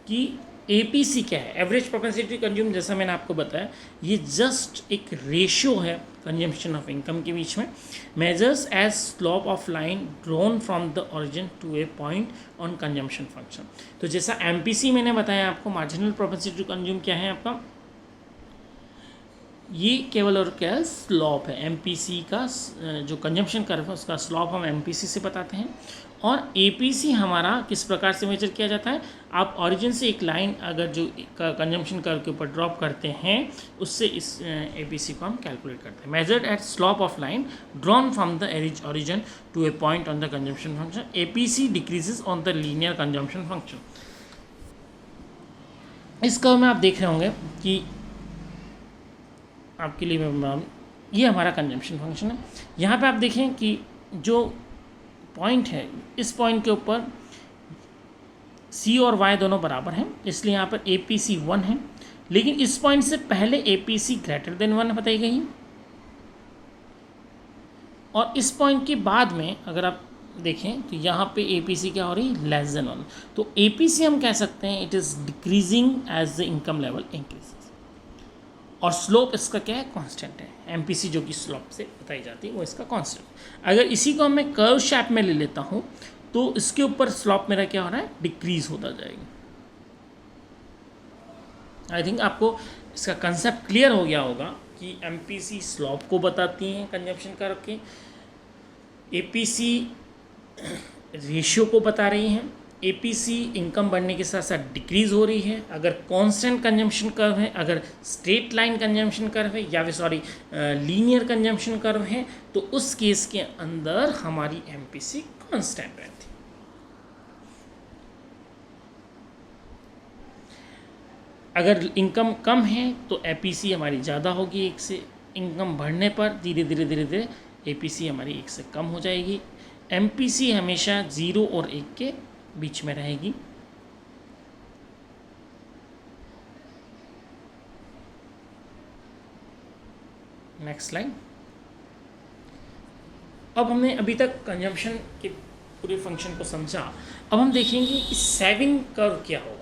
कि APC क्या है, एवरेज प्रोपेंसिटी टू कंज्यूम, जैसा मैंने आपको बताया ये जस्ट एक रेशियो है कंजम्पशन ऑफ इनकम के बीच में, measures as slope of line drawn from the origin to a point on consumption function. तो जैसा MPC मैंने बताया आपको, मार्जिनल प्रोपेंसिटी टू कंज्यूम क्या है आपका, ये केवल और क्या स्लॉप है, MPC का जो कंजम्पशन कर्व है उसका स्लॉप हम MPC से बताते हैं। और APC हमारा किस प्रकार से मेजर किया जाता है, आप ओरिजिन से एक लाइन अगर जो कंजम्पशन कर्व के ऊपर ड्रॉप करते हैं उससे इस APC को हम कैलकुलेट करते हैं। Measured at slope of line drawn from the origin to a point on the consumption function, APC decreases on the linear consumption function. इस कर्व में आप देख रहे होंगे कि आपके लिए मैं ये हमारा कंजम्पशन फंक्शन है। यहाँ पे आप देखें कि जो पॉइंट है इस पॉइंट के ऊपर C और Y दोनों बराबर हैं, इसलिए यहाँ पर APC 1 है, लेकिन इस पॉइंट से पहले APC ग्रेटर देन 1 बताई गई, और इस पॉइंट के बाद में अगर आप देखें तो यहाँ पे APC क्या हो रही है, लेस देन 1। तो APC हम कह सकते हैं it is decreasing as the income level increases, और स्लोप इसका क्या है, कांस्टेंट है। MPC जो कि स्लोप से बताई जाती है वो इसका कांस्टेंट। अगर इसी को मैं कर्व शेप में ले लेता हूँ तो इसके ऊपर स्लोप मेरा क्या हो रहा है, डिक्रीज होता जाएगा। आई थिंक आपको इसका कंसेप्ट क्लियर हो गया होगा कि MPC स्लोप को बताती हैं कंजम्पशन कर्व के, APC रेशियो को बता रही हैं, APC इनकम बढ़ने के साथ साथ डिक्रीज हो रही है। अगर कांस्टेंट कंजम्पशन कर्व है, अगर स्ट्रेट लाइन कंजम्पशन कर्व है, या फिर सॉरी लीनियर कंजम्पशन कर्व है, तो उस केस के अंदर हमारी MPC कांस्टेंट रहती है। अगर इनकम कम है तो APC हमारी ज़्यादा होगी 1 से, इनकम बढ़ने पर धीरे धीरे APC हमारी 1 से कम हो जाएगी। MPC हमेशा 0 और 1 के बीच में रहेगी। Next slide. अब हमने अभी तक कंजम्पशन के पूरे फंक्शन को समझा, अब हम देखेंगे कि सेविंग कर्व क्या होगा।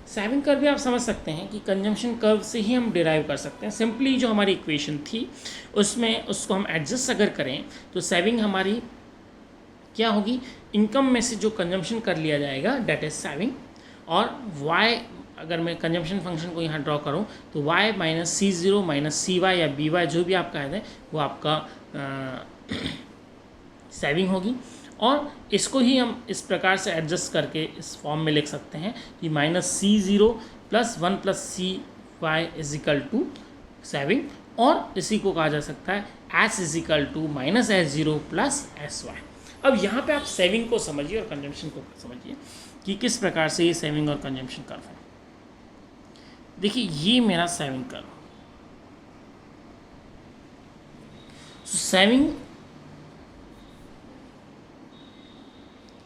सेविंग कर्व भी आप समझ सकते हैं कि कंजम्पशन कर्व से ही हम डिराइव कर सकते हैं। सिंपली जो हमारी इक्वेशन थी उसमें उसको हम एडजस्ट अगर करें तो सेविंग हमारी क्या होगी, इनकम में से जो कंजम्पशन कर लिया जाएगा डेट इज सेविंग, और y अगर मैं कंजम्पशन फंक्शन को यहाँ ड्रॉ करूँ तो y minus C0 minus CY या BY जो भी आप कहते हैं वो आपका सेविंग होगी। और इसको ही हम इस प्रकार से एडजस्ट करके इस फॉर्म में लिख सकते हैं कि minus C0 plus 1 plus CY is equal to saving, और इसी को कहा जा सकता है S is equal to minus S0 plus SY। अब यहाँ पे आप सेविंग को समझिए और कंजम्पशन को समझिए कि किस प्रकार से ये सेविंग और कंजम्पशन कर्व है। देखिए ये मेरा सेविंग कर्व, सेविंग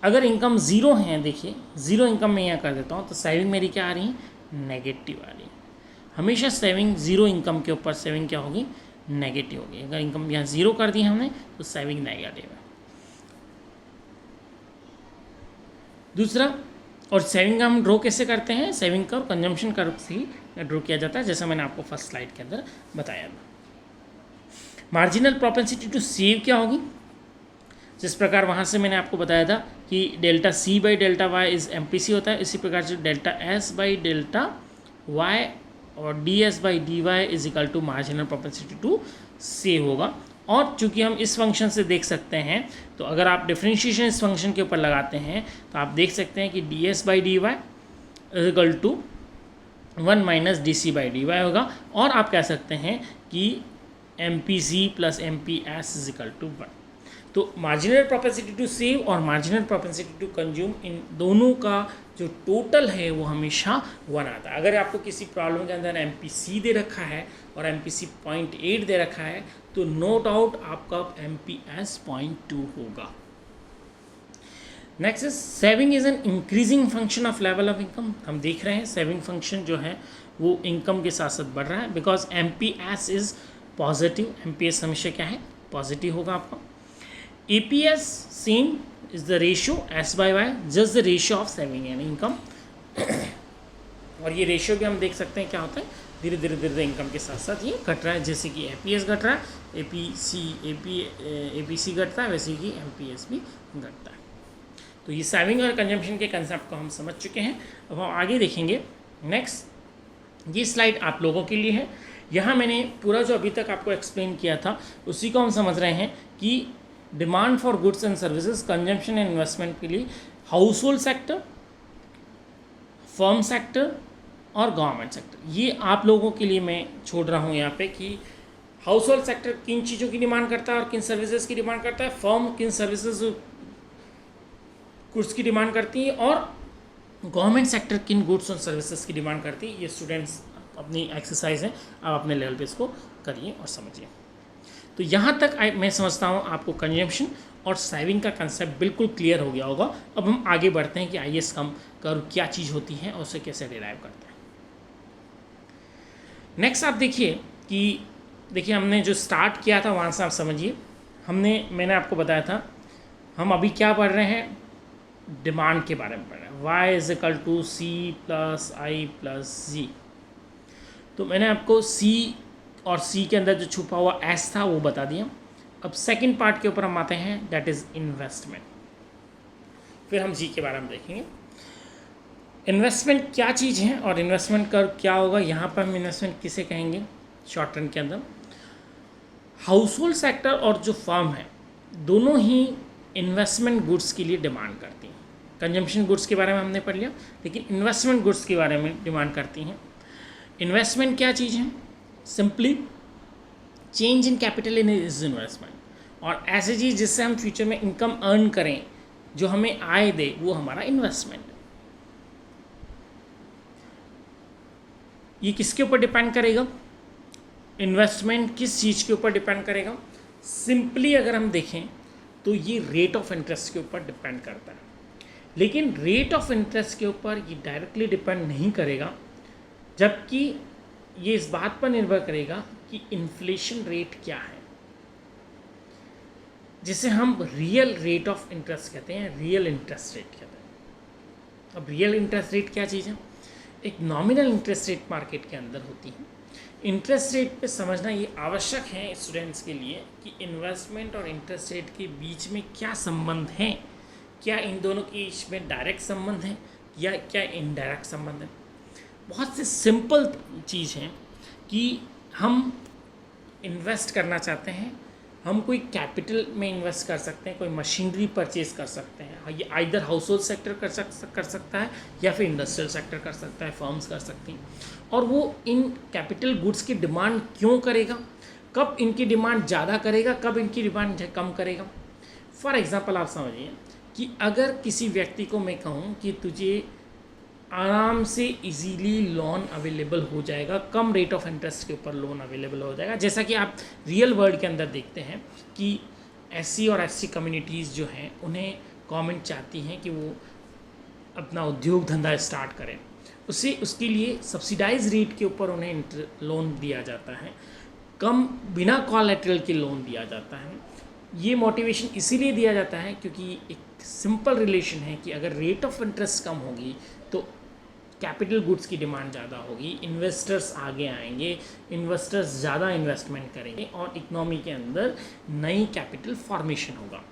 अगर इनकम 0 है, देखिए 0 इनकम मैं यहाँ कर देता हूँ तो सेविंग मेरी क्या आ रही है, नेगेटिव आ रही है। हमेशा सेविंग 0 इनकम के ऊपर सेविंग क्या होगी, नेगेटिव होगी। अगर इनकम यहाँ 0 कर दी हमने तो सेविंग नेगेटिव है। दूसरा, और सेविंग हम ड्रॉ कैसे करते हैं, सेविंग कर्व कंजम्पशन कर्व से ही ड्रॉ किया जाता है, जैसा मैंने आपको फर्स्ट स्लाइड के अंदर बताया था। मार्जिनल प्रोपेंसिटी टू सेव क्या होगी, जिस प्रकार वहाँ से मैंने आपको बताया था कि delta C by delta Y is MPC होता है, इसी प्रकार से delta S by delta Y और DS by DY is equal to marginal propensity to save होगा। और चूंकि हम इस फंक्शन से देख सकते हैं तो अगर आप डिफरेंशिएशन इस फंक्शन के ऊपर लगाते हैं तो आप देख सकते हैं कि DS by D Y is equal to 1 minus DC by D Y होगा, और आप कह सकते हैं कि MPC plus MPS is equal to 1। तो मार्जिनल प्रोपेंसिटी टू सेव और मार्जिनल प्रोपेंसिटी टू कंज्यूम, इन दोनों का जो टोटल है वो हमेशा 1 आता है। अगर आपको किसी प्रॉब्लम के अंदर MPC दे रखा है और MPC 0.8 दे रखा है तो नो डाउट आपका MPS 0.2 होगा। Next is saving is an increasing function of level of income. हम देख रहे हैं सेविंग फंक्शन जो है वो इनकम के साथ साथ बढ़ रहा है, because MPS is positive. MPS हमेशा क्या है, पॉजिटिव होगा आपका। APS same is the ratio S by Y, just the ratio of saving and income. और ये रेशियो भी हम देख सकते हैं क्या होता है, धीरे धीरे धीरे इनकम के साथ साथ ये घट रहा है। जैसे कि एपीएस घट रहा है, एपीसी घटता है, वैसे कि एमपीएस भी घटता है। तो ये सेविंग और कंजम्पशन के कंसेप्ट को हम समझ चुके हैं। अब हम आगे देखेंगे। नेक्स्ट ये स्लाइड आप लोगों के लिए है। यहाँ मैंने पूरा जो अभी तक आपको एक्सप्लेन किया था उसी को हम समझ रहे हैं कि demand for goods and services, consumption and investment के लिए house hold sector, firm sector और गवर्नमेंट सेक्टर, ये आप लोगों के लिए मैं छोड़ रहा हूँ यहाँ पे कि हाउस होल्ड सेक्टर किन चीज़ों की डिमांड करता है और किन सर्विसेज की डिमांड करता है, फर्म किन सर्विसेज गुड्स की डिमांड करती है और गवर्नमेंट सेक्टर किन गुड्स और सर्विसेज की डिमांड करती है। ये स्टूडेंट्स अपनी एक्सरसाइज है, आप अपने लेवल पे इसको करिए और समझिए। तो यहाँ तक मैं समझता हूँ आपको कंजम्पशन और सेविंग का कंसेप्ट बिल्कुल क्लियर हो गया होगा। अब हम आगे बढ़ते हैं कि आईएएस कम कर्व क्या चीज़ होती है और उसे कैसे डिराइव करते हैं। नेक्स्ट आप देखिए कि हमने जो स्टार्ट किया था वहाँ से आप समझिए। मैंने आपको बताया था हम अभी क्या पढ़ रहे हैं, डिमांड के बारे में पढ़ रहे हैं। y is equal to C plus I plus G. तो मैंने आपको C और C के अंदर जो छुपा हुआ S था वो बता दिया। अब सेकंड पार्ट के ऊपर हम आते हैं, दैट इज़ इन्वेस्टमेंट। फिर हम G के बारे में देखेंगे। इन्वेस्टमेंट क्या चीज़ है और इन्वेस्टमेंट कर्व क्या होगा। यहाँ पर हम इन्वेस्टमेंट किसे कहेंगे शॉर्ट टर्म के अंदर। हाउस होल्ड सेक्टर और जो फर्म है दोनों ही इन्वेस्टमेंट गुड्स के लिए डिमांड करती हैं। कंजम्पशन गुड्स के बारे में हमने पढ़ लिया, लेकिन इन्वेस्टमेंट गुड्स के बारे में डिमांड करती हैं। इन्वेस्टमेंट क्या चीज़ है, simply change in capital in is investment, और ऐसी चीज़ जिससे हम फ्यूचर में इनकम अर्न करें, जो हमें आय दे, वो हमारा इन्वेस्टमेंट है। ये किसके ऊपर डिपेंड करेगा, इन्वेस्टमेंट किस चीज़ के ऊपर डिपेंड करेगा। सिंपली अगर हम देखें तो ये रेट ऑफ इंटरेस्ट के ऊपर डिपेंड करता है, लेकिन रेट ऑफ इंटरेस्ट के ऊपर ये डायरेक्टली डिपेंड नहीं करेगा, जबकि ये इस बात पर निर्भर करेगा कि इन्फ्लेशन रेट क्या है, जिसे हम रियल रेट ऑफ इंटरेस्ट कहते हैं, रियल इंटरेस्ट रेट कहते हैं। अब रियल इंटरेस्ट रेट क्या चीज़ है, एक नॉमिनल इंटरेस्ट रेट मार्केट के अंदर होती है। इंटरेस्ट रेट पे समझना ये आवश्यक है स्टूडेंट्स के लिए कि इन्वेस्टमेंट और इंटरेस्ट रेट के बीच में क्या संबंध है, क्या इन दोनों के बीच में डायरेक्ट संबंध है या क्या इनडायरेक्ट संबंध है। बहुत से सिंपल चीज़ है कि हम इन्वेस्ट करना चाहते हैं, हम कोई कैपिटल में इन्वेस्ट कर सकते हैं, कोई मशीनरी परचेज कर सकते हैं, ये आइदर हाउस होल्ड सेक्टर कर सकता है या फिर इंडस्ट्रियल सेक्टर कर सकता है, फर्म्स कर सकती हैं। और वो इन कैपिटल गुड्स की डिमांड क्यों करेगा, कब इनकी डिमांड ज़्यादा करेगा, कब इनकी डिमांड कम करेगा। फॉर एग्ज़ाम्पल आप समझिए कि अगर किसी व्यक्ति को मैं कहूँ कि तुझे आराम से इजीली लोन अवेलेबल हो जाएगा, कम रेट ऑफ इंटरेस्ट के ऊपर लोन अवेलेबल हो जाएगा, जैसा कि आप रियल वर्ल्ड के अंदर देखते हैं कि एससी और एसटी कम्युनिटीज़ जो हैं उन्हें गवर्नमेंट चाहती हैं कि वो अपना उद्योग धंधा स्टार्ट करें, उसके लिए सब्सिडाइज रेट के ऊपर उन्हें लोन दिया जाता है, कम बिना कोलैटरल के लोन दिया जाता है। ये मोटिवेशन इसीलिए दिया जाता है क्योंकि एक सिंपल रिलेशन है कि अगर रेट ऑफ इंटरेस्ट कम होगी तो कैपिटल गुड्स की डिमांड ज़्यादा होगी, इन्वेस्टर्स आगे आएंगे, इन्वेस्टर्स ज़्यादा इन्वेस्टमेंट करेंगे और इकोनॉमी के अंदर नई कैपिटल फॉर्मेशन होगा,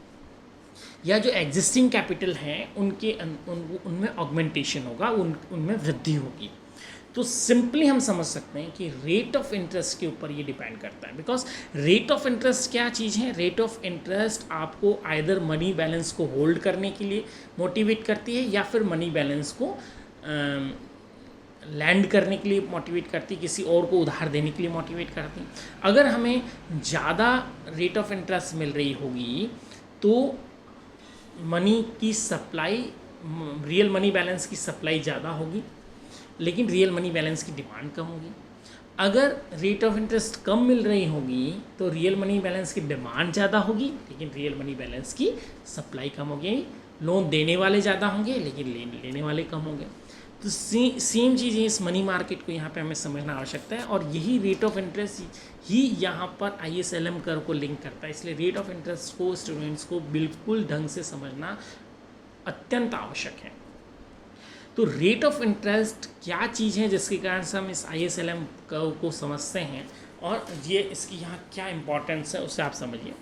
या जो एग्जिस्टिंग कैपिटल हैं उनमें ऑगमेंटेशन होगा, उनमें वृद्धि होगी। तो सिंपली हम समझ सकते हैं कि रेट ऑफ इंटरेस्ट के ऊपर ये डिपेंड करता है, बिकॉज रेट ऑफ इंटरेस्ट क्या चीज़ है, रेट ऑफ इंटरेस्ट आपको आइदर मनी बैलेंस को होल्ड करने के लिए मोटिवेट करती है या फिर मनी बैलेंस को लैंड करने के लिए मोटिवेट करती है, किसी और को उधार देने के लिए मोटिवेट करती है। अगर हमें ज़्यादा रेट ऑफ इंटरेस्ट मिल रही होगी तो मनी की सप्लाई, रियल मनी बैलेंस की सप्लाई ज़्यादा होगी, लेकिन रियल मनी बैलेंस की डिमांड कम होगी। अगर रेट ऑफ इंटरेस्ट कम मिल रही होगी तो रियल मनी बैलेंस की डिमांड ज़्यादा होगी, लेकिन रियल मनी बैलेंस की सप्लाई कम होगी। लोन देने वाले ज़्यादा होंगे लेकिन लेने वाले कम होंगे। तो सेम चीज़ इस मनी मार्केट को यहाँ पे हमें समझना आवश्यकता है, और यही रेट ऑफ इंटरेस्ट ही यहाँ पर ISLM कर्व को लिंक करता है। इसलिए रेट ऑफ इंटरेस्ट को स्टूडेंट्स को बिल्कुल ढंग से समझना अत्यंत आवश्यक है। तो रेट ऑफ इंटरेस्ट क्या चीज़ है जिसके कारण से हम इस ISLM को समझते हैं और ये इसकी यहाँ क्या इम्पोर्टेंस है उसे आप समझिए।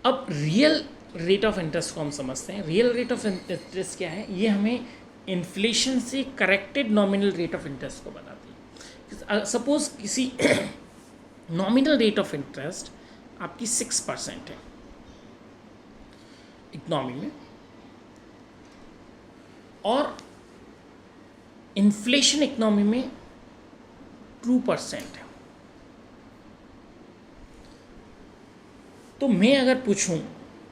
अब रियल रेट ऑफ इंटरेस्ट को हम समझते हैं। रियल रेट ऑफ इंटरेस्ट क्या है? ये हमें इन्फ्लेशन से corrected nominal rate of interest को बताती है। सपोज किसी नॉमिनल रेट ऑफ इंटरेस्ट आपकी 6% है इकोनॉमी में और इन्फ्लेशन इकोनॉमी में 2% है। तो मैं अगर पूछूं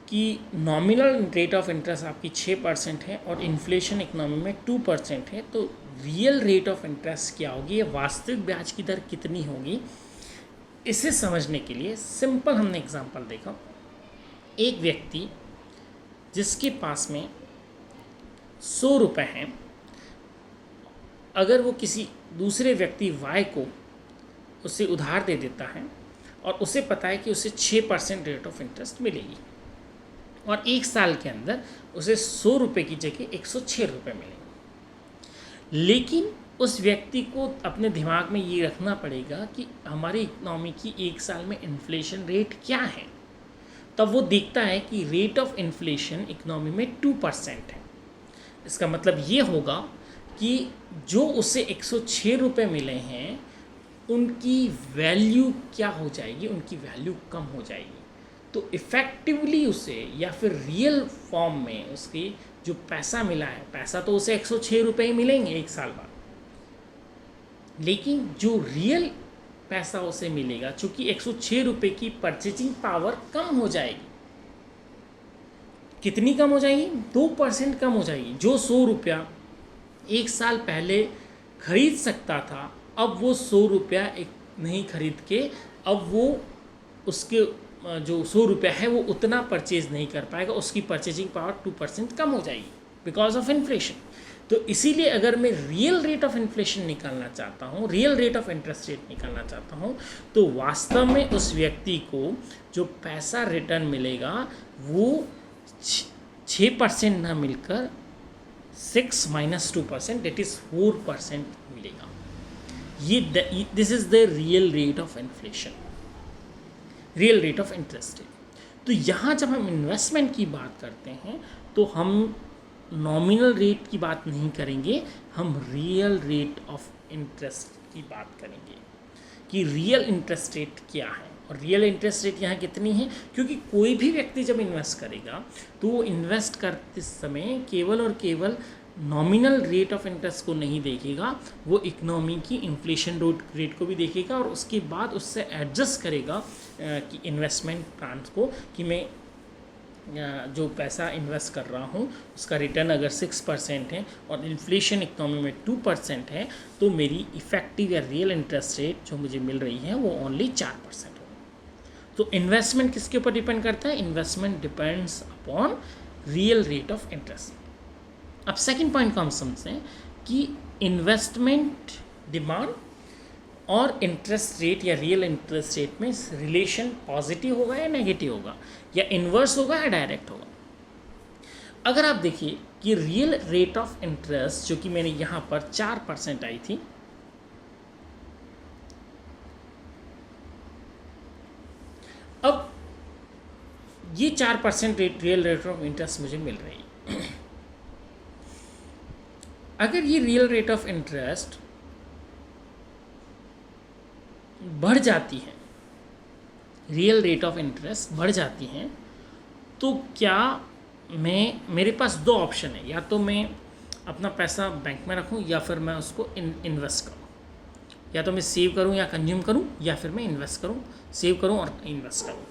कि नॉमिनल रेट ऑफ इंटरेस्ट आपकी 6% है और इन्फ्लेशन इकोनॉमी में 2% है, तो रियल रेट ऑफ इंटरेस्ट क्या होगी, ये वास्तविक ब्याज की दर कितनी होगी, इसे समझने के लिए सिंपल हमने एग्जांपल देखा। एक व्यक्ति जिसके पास में 100 रुपये हैं, अगर वो किसी दूसरे व्यक्ति Y को उसे उधार दे देता है और उसे पता है कि उसे 6% रेट ऑफ इंटरेस्ट मिलेगी और एक साल के अंदर उसे 100 रुपये की जगह 106 रुपये मिलेंगे, लेकिन उस व्यक्ति को अपने दिमाग में ये रखना पड़ेगा कि हमारी इकनॉमी की एक साल में इन्फ्लेशन रेट क्या है। तब वो देखता है कि रेट ऑफ इन्फ्लेशन इकनॉमी में 2% है। इसका मतलब ये होगा कि जो उसे 106 रुपये मिले हैं उनकी वैल्यू क्या हो जाएगी, उनकी वैल्यू कम हो जाएगी। तो इफ़ेक्टिवली उसे या फिर रियल फॉर्म में उसकी जो पैसा मिला है, पैसा तो उसे 106 रुपये ही मिलेंगे एक साल बाद, लेकिन जो रियल पैसा उसे मिलेगा चूँकि 106 रुपये की परचेजिंग पावर कम हो जाएगी। कितनी कम हो जाएगी? 2% कम हो जाएगी। जो 100 रुपया एक साल पहले खरीद सकता था, अब वो 100 रुपया नहीं खरीद के अब वो उसके जो 100 रुपया है वो उतना परचेज नहीं कर पाएगा, उसकी परचेजिंग पावर 2% कम हो जाएगी बिकॉज ऑफ इन्फ्लेशन। तो इसीलिए अगर मैं रियल रेट ऑफ इन्फ्लेशन निकालना चाहता हूँ, real rate of interest rate निकालना चाहता हूँ, तो वास्तव में उस व्यक्ति को जो पैसा रिटर्न मिलेगा वो 6% ना मिलकर 6 - 2% दैट इज 4% मिलेगा। ये this is the real rate of inflation, real rate of interest rate. तो यहाँ जब हम इन्वेस्टमेंट की बात करते हैं तो हम नॉमिनल रेट की बात नहीं करेंगे, हम रियल रेट ऑफ इंटरेस्ट की बात करेंगे कि रियल इंटरेस्ट रेट क्या है और रियल इंटरेस्ट रेट यहाँ कितनी है। क्योंकि कोई भी व्यक्ति जब इन्वेस्ट करेगा तो वो इन्वेस्ट करते समय केवल और केवल नॉमिनल रेट ऑफ इंटरेस्ट को नहीं देखेगा, वो इकोनॉमी की इन्फ्लेशन रेट को भी देखेगा और उसके बाद उससे एडजस्ट करेगा कि इन्वेस्टमेंट प्लान को कि मैं जो पैसा इन्वेस्ट कर रहा हूँ उसका रिटर्न अगर 6% है और इन्फ्लेशन इकोनॉमी में 2% है तो मेरी इफ़ेक्टिव या रियल इंटरेस्ट रेट जो मुझे मिल रही है वो ओनली 4% होगी। तो इन्वेस्टमेंट किसके ऊपर डिपेंड करता है? Investment depends upon real rate of interest. अब सेकंड पॉइंट को हम समझते हैं कि इन्वेस्टमेंट डिमांड और इंटरेस्ट रेट या रियल इंटरेस्ट रेट में रिलेशन पॉजिटिव होगा या नेगेटिव होगा, या इन्वर्स होगा या डायरेक्ट होगा। अगर आप देखिए कि रियल रेट ऑफ इंटरेस्ट जो कि मैंने यहाँ पर 4% आई थी, अब ये 4% रियल रेट ऑफ इंटरेस्ट मुझे मिल रही है। अगर ये रियल रेट ऑफ इंटरेस्ट बढ़ जाती है, रियल रेट ऑफ इंटरेस्ट बढ़ जाती हैं, तो क्या मेरे पास दो ऑप्शन है, या तो मैं अपना पैसा बैंक में रखूं या फिर मैं उसको इन्वेस्ट करूं, या तो मैं सेव करूं या कंज्यूम करूं, या फिर मैं इन्वेस्ट करूं, सेव करूं और इन्वेस्ट करूं,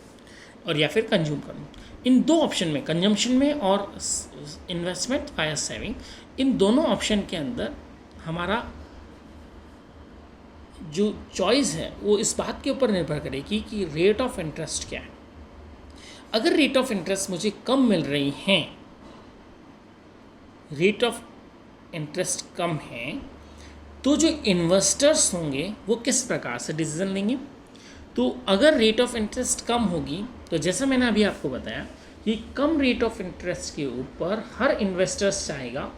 और या फिर कंज्यूम करूं। इन दो ऑप्शन में, कंजम्पशन में और इन्वेस्टमेंट वाया सेविंग, इन दोनों ऑप्शन के अंदर हमारा जो चॉइस है वो इस बात के ऊपर निर्भर करेगी कि रेट ऑफ इंटरेस्ट क्या है। अगर रेट ऑफ इंटरेस्ट मुझे कम मिल रही हैं, रेट ऑफ इंटरेस्ट कम है, तो जो इन्वेस्टर्स होंगे वो किस प्रकार से डिसीजन लेंगे? तो अगर रेट ऑफ इंटरेस्ट कम होगी तो जैसा मैंने अभी आपको बताया कि कम रेट ऑफ इंटरेस्ट के ऊपर हर इन्वेस्टर्स चाहेगा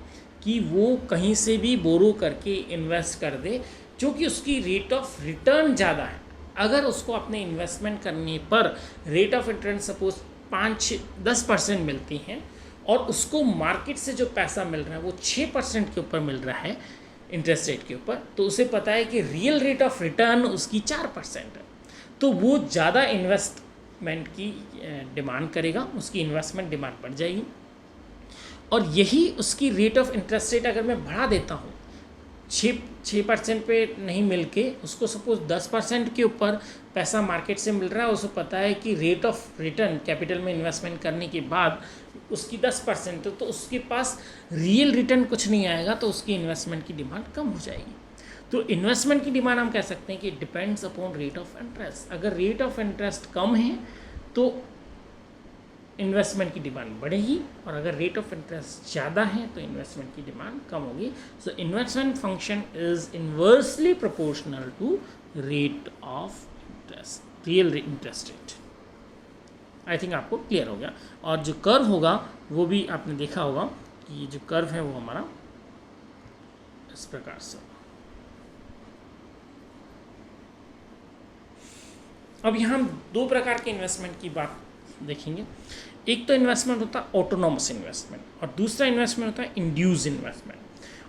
कि वो कहीं से भी बोरो करके इन्वेस्ट कर दे जो कि उसकी रेट ऑफ रिटर्न ज़्यादा है। अगर उसको अपने इन्वेस्टमेंट करने पर रेट ऑफ रिटर्न सपोज 5-10% मिलती हैं और उसको मार्केट से जो पैसा मिल रहा है वो 6% के ऊपर मिल रहा है इंटरेस्ट रेट के ऊपर, तो उसे पता है कि रियल रेट ऑफ रिटर्न उसकी 4% है, तो वो ज़्यादा इन्वेस्टमेंट की डिमांड करेगा, उसकी इन्वेस्टमेंट डिमांड बढ़ जाएगी। और यही उसकी रेट ऑफ इंटरेस्ट रेट अगर मैं बढ़ा देता हूँ 6% पे नहीं मिल के उसको सपोज 10% के ऊपर पैसा मार्केट से मिल रहा है, उसे पता है कि रेट ऑफ रिटर्न कैपिटल में इन्वेस्टमेंट करने के बाद उसकी 10% है, तो उसके पास रियल रिटर्न कुछ नहीं आएगा, तो उसकी इन्वेस्टमेंट की डिमांड कम हो जाएगी। तो इन्वेस्टमेंट की डिमांड हम कह सकते हैं कि depends upon rate of interest. अगर रेट ऑफ इंटरेस्ट कम है तो इन्वेस्टमेंट की डिमांड बढ़ेगी, और अगर रेट ऑफ इंटरेस्ट ज़्यादा है तो इन्वेस्टमेंट की डिमांड कम होगी। So investment function is inversely proportional to rate of interest, real interest rate. I think आपको क्लियर हो गया। और जो कर्व होगा वो भी आपने देखा होगा कि जो कर्व है वो हमारा इस प्रकार से। अब यहाँ हम दो प्रकार के इन्वेस्टमेंट की बात देखेंगे। एक तो इन्वेस्टमेंट होता है ऑटोनॉमस इन्वेस्टमेंट, और दूसरा इन्वेस्टमेंट होता है इंड्यूस इन्वेस्टमेंट।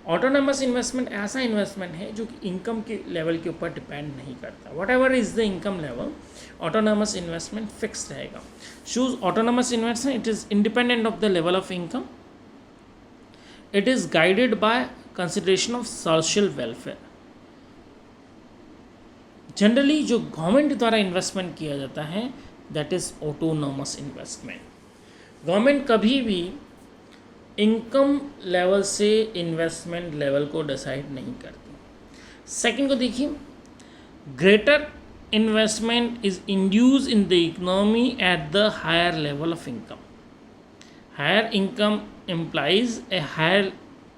ऑटोनॉमस इन्वेस्टमेंट ऐसा इन्वेस्टमेंट है जो कि इनकम के लेवल के ऊपर डिपेंड नहीं करता। Whatever is the income level, autonomous investment fix रहेगा। Shoes autonomous investment, it is independent of the level of income, it is guided by consideration of social welfare. Generally जो government द्वारा investment किया जाता है that is autonomous investment. Government कभी भी income level से investment level को decide नहीं करती। सेकंड को देखिए, greater investment is induce in the economy at the higher level of income. Higher income implies a higher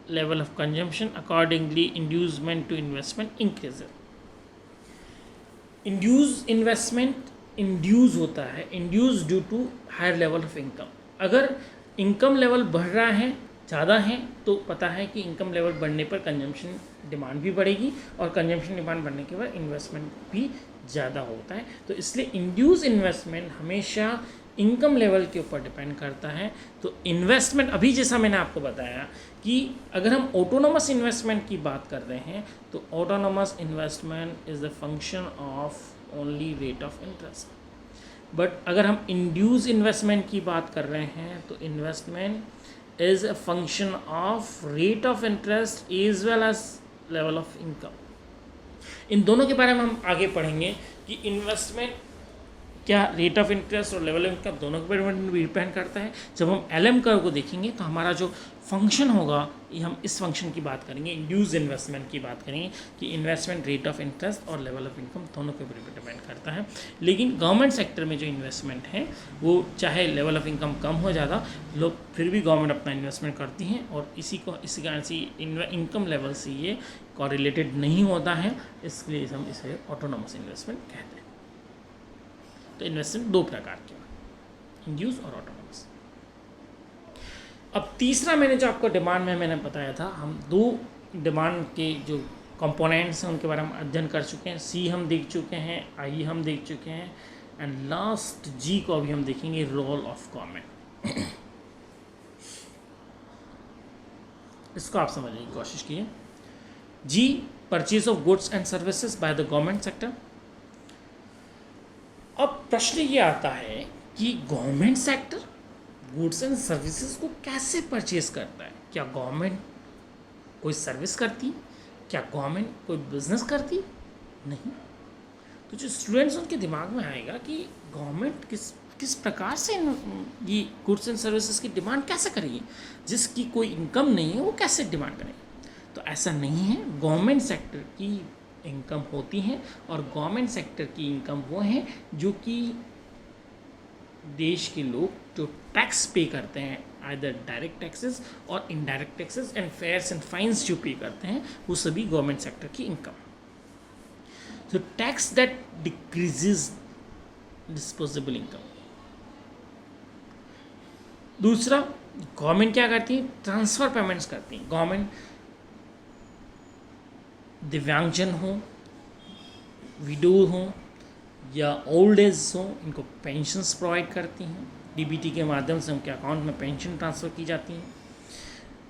level of consumption, accordingly inducement to investment increases. Induce investment induce होता है, induce due to higher level of income। अगर income level बढ़ रहा है, ज़्यादा है, तो पता है कि इनकम लेवल बढ़ने पर कंजम्पशन डिमांड भी बढ़ेगी, और कंजम्पशन डिमांड बढ़ने के बाद इन्वेस्टमेंट भी ज़्यादा होता है। तो इसलिए इंड्यूस इन्वेस्टमेंट हमेशा इनकम लेवल के ऊपर डिपेंड करता है। तो इन्वेस्टमेंट, अभी जैसा मैंने आपको बताया कि अगर हम ऑटोनोमस इन्वेस्टमेंट की बात कर रहे हैं तो autonomous investment is the function of only rate of interest. But अगर हम इंड्यूस इन्वेस्टमेंट की बात कर रहे हैं तो investment is a function of rate of interest as well as level of income. इन दोनों के बारे में हम आगे पढ़ेंगे कि इन्वेस्टमेंट क्या रेट ऑफ इंटरेस्ट और लेवल ऑफ इनकम दोनों के बारे में डिपेंड करता है। जब हम एलएम कर्व को देखेंगे तो हमारा जो फंक्शन होगा, ये हम इस फंक्शन की बात करेंगे, इंड्यूस इन्वेस्टमेंट की बात करेंगे कि इन्वेस्टमेंट रेट ऑफ इंटरेस्ट और लेवल ऑफ इनकम दोनों के ऊपर डिपेंड करता है। लेकिन गवर्नमेंट सेक्टर में जो इन्वेस्टमेंट है वो चाहे लेवल ऑफ इनकम कम हो ज़्यादा, लोग फिर भी गवर्नमेंट अपना इन्वेस्टमेंट करती हैं, और इसी कारण से इनकम लेवल से ये कॉरिलेटेड नहीं होता है, इसलिए हम इसे ऑटोनोमस इन्वेस्टमेंट कहते हैं। तो इन्वेस्टमेंट दो प्रकार के, इंड्यूस और ऑटोनोमस। अब तीसरा मैंने जो आपको डिमांड में मैंने बताया था, हम दो डिमांड के जो कंपोनेंट्स हैं उनके बारे में अध्ययन कर चुके हैं। सी हम देख चुके हैं, आई हम देख चुके हैं, एंड लास्ट जी को अभी हम देखेंगे, रोल ऑफ गवर्नमेंट। इसको आप समझने की कोशिश कीजिए। G, purchase of goods and services by the government sector. अब प्रश्न ये आता है कि government sector goods and services को कैसे परचेज करता है? क्या गवर्नमेंट कोई सर्विस करती? क्या गवर्नमेंट कोई बिजनेस करती? नहीं। तो जो स्टूडेंट्स उनके दिमाग में आएगा कि गवर्नमेंट किस प्रकार से ये गुड्स एंड सर्विसेज की डिमांड कैसे करेगी, जिसकी कोई इनकम नहीं है वो कैसे डिमांड करेगी? तो ऐसा नहीं है। गवर्नमेंट सेक्टर की इनकम होती हैं, और गवर्नमेंट सेक्टर की इनकम वो है जो कि देश के लोग जो टैक्स पे करते हैं, आइदर डायरेक्ट टैक्सेस और indirect taxes and fares and fines जो पे करते हैं, वो सभी गवर्नमेंट सेक्टर की इनकम। तो tax that decreases disposable income. दूसरा, गवर्नमेंट क्या करती है, ट्रांसफ़र पेमेंट्स करती है। गवर्नमेंट दिव्यांगजन हो, विडो हो या ओल्ड एज हो, इनको पेंशन्स प्रोवाइड करती हैं। डीबीटी के माध्यम से उनके अकाउंट में पेंशन ट्रांसफ़र की जाती हैं।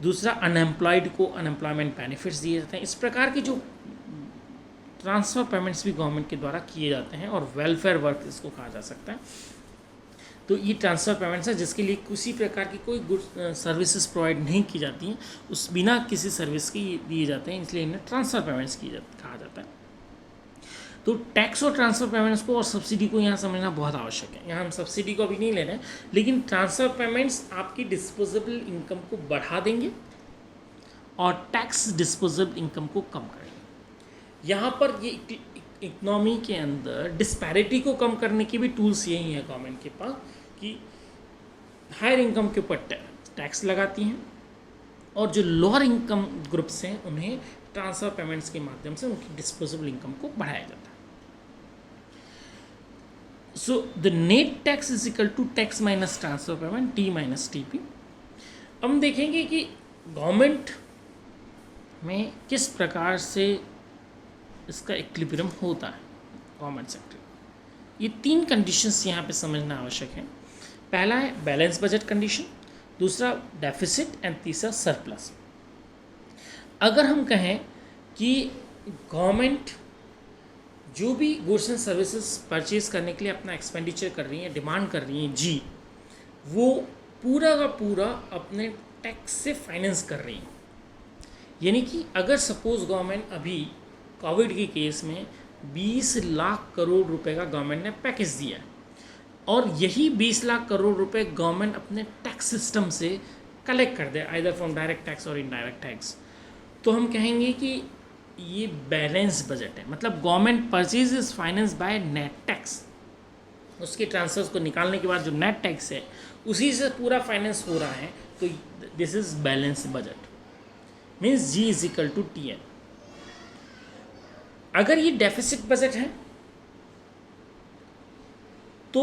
दूसरा, अनएम्प्लॉयड को अनएम्प्लॉयमेंट बेनिफिट्स दिए जाते हैं। इस प्रकार की जो ट्रांसफ़र पेमेंट्स भी गवर्नमेंट के द्वारा किए जाते हैं और वेलफेयर वर्क इसको कहा जा सकता है। तो ये ट्रांसफ़र पेमेंट्स है जिसके लिए किसी प्रकार की कोई गुड सर्विसेज प्रोवाइड नहीं की जाती हैं, उस बिना किसी सर्विस के दिए जाते हैं, इसलिए इन्हें ट्रांसफ़र पेमेंट्स कहा जाता है। तो टैक्स और ट्रांसफ़र पेमेंट्स को और सब्सिडी को यहाँ समझना बहुत आवश्यक है। यहाँ हम सब्सिडी को अभी नहीं ले रहे हैं, लेकिन ट्रांसफ़र पेमेंट्स आपकी डिस्पोजेबल इनकम को बढ़ा देंगे और टैक्स डिस्पोजेबल इनकम को कम करेंगे। यहाँ पर ये इकोनॉमी के अंदर डिस्पैरिटी को कम करने के भी टूल्स यही हैं गवर्नमेंट के पास, कि हायर इनकम के ऊपर टैक्स लगाती हैं और जो लोअर इनकम ग्रुप्स हैं उन्हें ट्रांसफ़र पेमेंट्स के माध्यम से उनकी डिस्पोजेबल इनकम को बढ़ाया जाता है। So the net tax is equal to tax minus transfer payment, T minus T P. अब हम देखेंगे कि गवर्नमेंट में किस प्रकार से इसका इक्विलिब्रियम होता है गवर्नमेंट सेक्टर। ये 3 कंडीशंस यहाँ पे समझना आवश्यक है। पहला है बैलेंस बजट कंडीशन, दूसरा डेफिसिट एंड तीसरा सरप्लस। अगर हम कहें कि गवर्नमेंट जो भी गुड्स एंड सर्विसेज परचेज करने के लिए अपना एक्सपेंडिचर कर रही है, डिमांड कर रही है जी, वो पूरा का पूरा अपने टैक्स से फाइनेंस कर रही है। यानी कि अगर सपोज गवर्नमेंट अभी कोविड के केस में 20 लाख करोड़ रुपए का गवर्नमेंट ने पैकेज दिया है और यही 20 लाख करोड़ रुपए गवर्नमेंट अपने टैक्स सिस्टम से कलेक्ट कर दे, आइदर फ्रॉम डायरेक्ट टैक्स और इनडायरेक्ट टैक्स, तो हम कहेंगे कि ये बैलेंस बजट है। मतलब government purchase is finance by net tax, उसके ट्रांसफर्स को निकालने के बाद जो नेट टैक्स है उसी से पूरा फाइनेंस हो रहा है, तो this is balance budget, means G is equal to T N. अगर ये डेफिसिट बजट है तो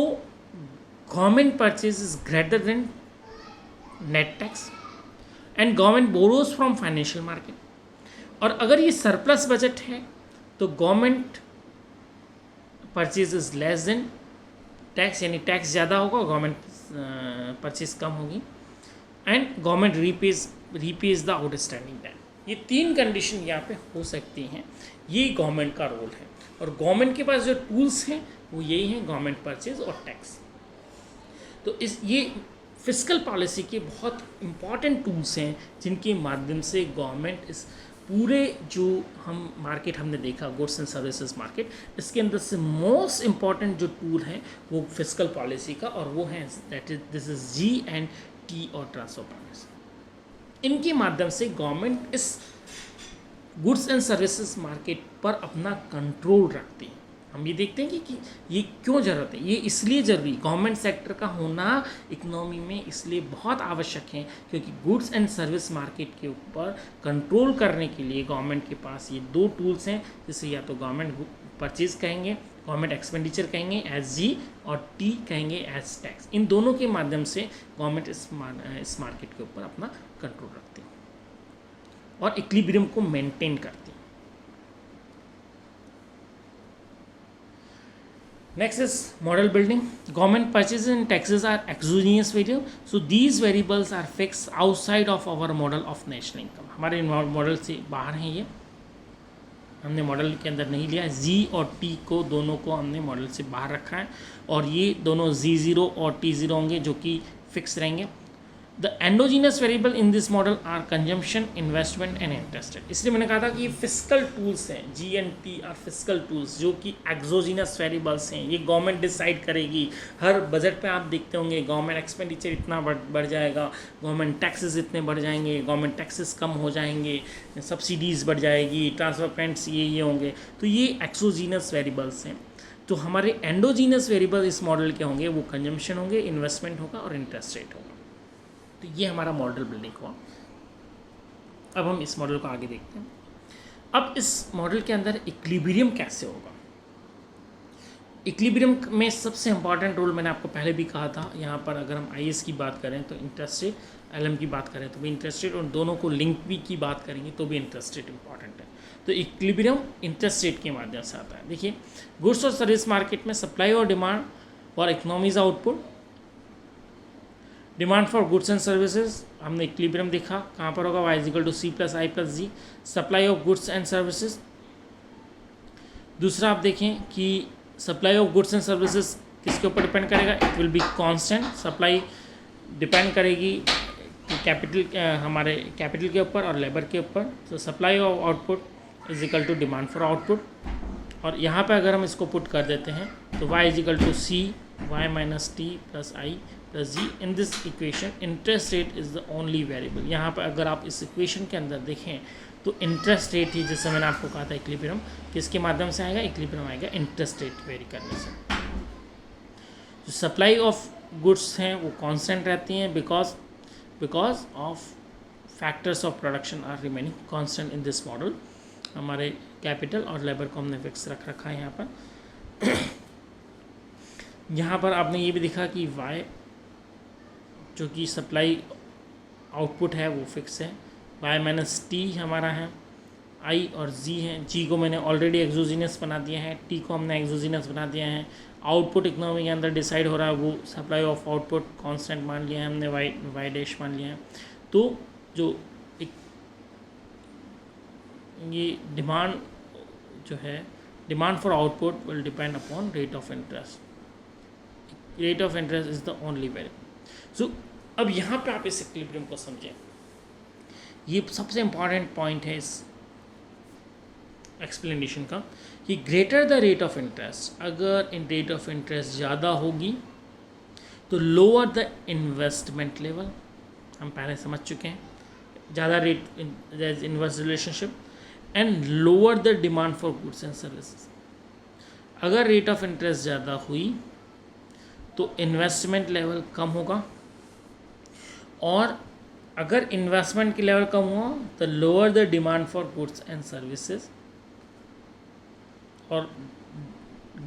government purchase is greater than net tax and government borrows from financial market. और अगर ये सरप्लस बजट है तो government purchase is less than tax, यानी टैक्स ज़्यादा होगा, गवर्नमेंट परचेज कम होगी, and government repays the outstanding debt. ये 3 कंडीशन यहाँ पे हो सकती हैं। ये गवर्नमेंट का रोल है और गवर्नमेंट के पास जो टूल्स हैं वो यही हैं, गवर्नमेंट परचेज और टैक्स। तो ये फिस्कल पॉलिसी के बहुत इंपॉर्टेंट टूल्स हैं जिनके माध्यम से गवर्नमेंट इस पूरे जो हम मार्केट हमने देखा गुड्स एंड सर्विसेज मार्केट, इसके अंदर से मोस्ट इम्पॉर्टेंट जो टूल है वो फिस्कल पॉलिसी का, और वो है this is G and T और ट्रांसफर पेमेंट्स। इनके माध्यम से गवर्नमेंट इस गुड्स एंड सर्विसेज मार्केट पर अपना कंट्रोल रखती है। हम ये देखते हैं कि ये क्यों ज़रूरत है। ये इसलिए ज़रूरी, गवर्नमेंट सेक्टर का होना इकोनॉमी में इसलिए बहुत आवश्यक है क्योंकि गुड्स एंड सर्विस मार्केट के ऊपर कंट्रोल करने के लिए गवर्नमेंट के पास ये 2 टूल्स हैं, जिसे या तो गवर्नमेंट परचेज कहेंगे, गवर्नमेंट एक्सपेंडिचर कहेंगे एज जी, और टी कहेंगे एज टैक्स। इन दोनों के माध्यम से गवर्नमेंट इस मार्केट के ऊपर अपना कंट्रोल रखती है और इक्विलिब्रियम को मेंटेन करती है। Next is model building. Government purchases and taxes are exogenous variables. So these variables are fixed outside of our model of national income. हमारे मॉडल से बाहर हैं, ये हमने मॉडल के अंदर नहीं लिया। जी और टी को दोनों को हमने मॉडल से बाहर रखा है और ये दोनों जी0 और टी0 होंगे जो कि फिक्स रहेंगे। The endogenous variable in this model are consumption, investment and interest rate. इसलिए मैंने कहा था कि ये फिस्कल टूल्स हैं, G and T are fiscal tools जो कि एक्सोजीनस वेरिएबल्स हैं। ये गवर्नमेंट डिसाइड करेगी। हर बजट पे आप देखते होंगे गवर्नमेंट एक्सपेंडिचर इतना बढ़ जाएगा, गवर्नमेंट टैक्सेस इतने बढ़ जाएंगे, गवर्नमेंट टैक्सेस कम हो जाएंगे, सब्सिडीज़ बढ़ जाएगी, ट्रांसफर पेमेंट्स ये होंगे। तो ये एक्सोजीनस वेरिएबल्स हैं। तो हमारे एंडोजीनस वेरिएबल इस मॉडल के होंगे, वो कंजम्पशन होंगे, इन्वेस्टमेंट होगा और इंटरेस्ट रेट होगा। तो ये हमारा मॉडल बिल्डिंग हुआ। अब हम इस मॉडल को आगे देखते हैं। अब इस मॉडल के अंदर इक्विलिब्रियम कैसे होगा। इक्विलिब्रियम में सबसे इंपॉर्टेंट रोल मैंने आपको पहले भी कहा था, यहाँ पर अगर हम आईएस की बात करें तो इंटरेस्ट रेट, एलएम की बात करें तो भी इंटरेस्ट रेट, और दोनों को लिंक भी की बात करेंगे तो भी इंटरेस्ट रेट इंपॉर्टेंट है। तो इक्विलिब्रियम इंटरेस्ट रेट के माध्यम से आता है। देखिए, गुड्स और सर्विस मार्केट में सप्लाई और demand for economies output, demand for goods and services, हमने इक्विलिब्रियम देखा कहाँ पर होगा, y = C + I + G, supply of goods and services. दूसरा आप देखें कि supply of goods and services किसके ऊपर डिपेंड करेगा, it will be constant. Supply depend करेगी कैपिटल, हमारे कैपिटल के ऊपर और लेबर के ऊपर। तो supply of output = demand for output. और यहाँ पे अगर हम इसको पुट कर देते हैं तो y = C y - t + I + G। In this equation interest rate is the only variable. यहाँ पर अगर आप इस इक्वेशन के अंदर देखें तो इंटरेस्ट रेट ही, जैसे मैंने आपको कहा था इक्विलिब्रियम किसके माध्यम से आएगा, इक्विलिब्रियम आएगा इंटरेस्ट रेट वेरी करने से। जो सप्लाई ऑफ गुड्स हैं वो कांस्टेंट रहती हैं because of factors of production are remaining constant in this model. हमारे कैपिटल और लेबर को हमने फिक्स रख रखा है यहाँ पर। यहाँ पर आपने ये भी दिखा कि y जो कि सप्लाई आउटपुट है वो फिक्स है, y - t हमारा है, I और G है। G को मैंने ऑलरेडी एक्सोजीनियस बना दिया है, T को हमने एक्सोजीनियस बना दिया है। आउटपुट इकोनॉमी के अंदर डिसाइड हो रहा है, वो सप्लाई ऑफ आउटपुट कांस्टेंट मान लिया है हमने, y' मान लिया है। तो जो ये डिमांड जो है, demand for output will depend upon rate of interest. Rate of interest is the only variable. So अब यहाँ पे आप इस इक्विलिब्रियम को समझें, ये सबसे इंपॉर्टेंट पॉइंट है इस एक्सप्लेनेशन का कि greater the rate of interest, अगर इन रेट ऑफ इंटरेस्ट ज़्यादा होगी तो लोअर द इन्वेस्टमेंट लेवल, हम पहले समझ चुके हैं, ज़्यादा rate inverse relationship, and lower the demand for goods and services. अगर रेट ऑफ इंटरेस्ट ज़्यादा हुई तो इन्वेस्टमेंट लेवल कम होगा, और अगर इन्वेस्टमेंट की लेवल कम हुआ तो lower the demand for goods and services, और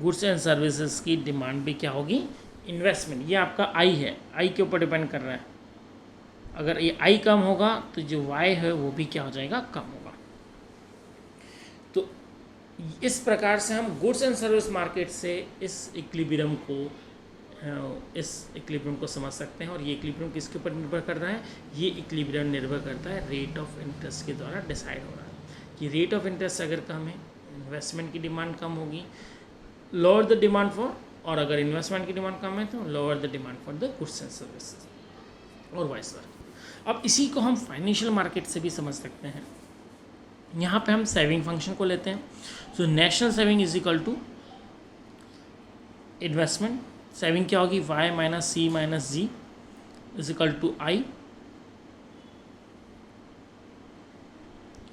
गुड्स एंड सर्विसेज की डिमांड भी क्या होगी, इन्वेस्टमेंट। ये आपका आई है, आई के ऊपर डिपेंड कर रहा है। अगर ये आई कम होगा तो जो वाई है वो भी क्या हो जाएगा, कम होगा। तो इस प्रकार से हम गुड्स एंड सर्विस मार्केट से इस इक्विलिब्रियम को समझ सकते हैं। और ये इक्विलिब्रियम किसके ऊपर निर्भर कर रहा है, ये इक्विलिब्रियम निर्भर करता है रेट ऑफ इंटरेस्ट के द्वारा डिसाइड हो रहा है कि रेट ऑफ इंटरेस्ट अगर कम है, इन्वेस्टमेंट की डिमांड कम होगी, लोअर द डिमांड फॉर, और अगर इन्वेस्टमेंट की डिमांड कम है तो lower the demand for the goods and services, और वाइस वर्सा। अब इसी को हम फाइनेंशियल मार्केट से भी समझ सकते हैं। यहाँ पे हम सेविंग फंक्शन को लेते हैं। So national saving = investment. Saving क्या होगी, y - C - G = I।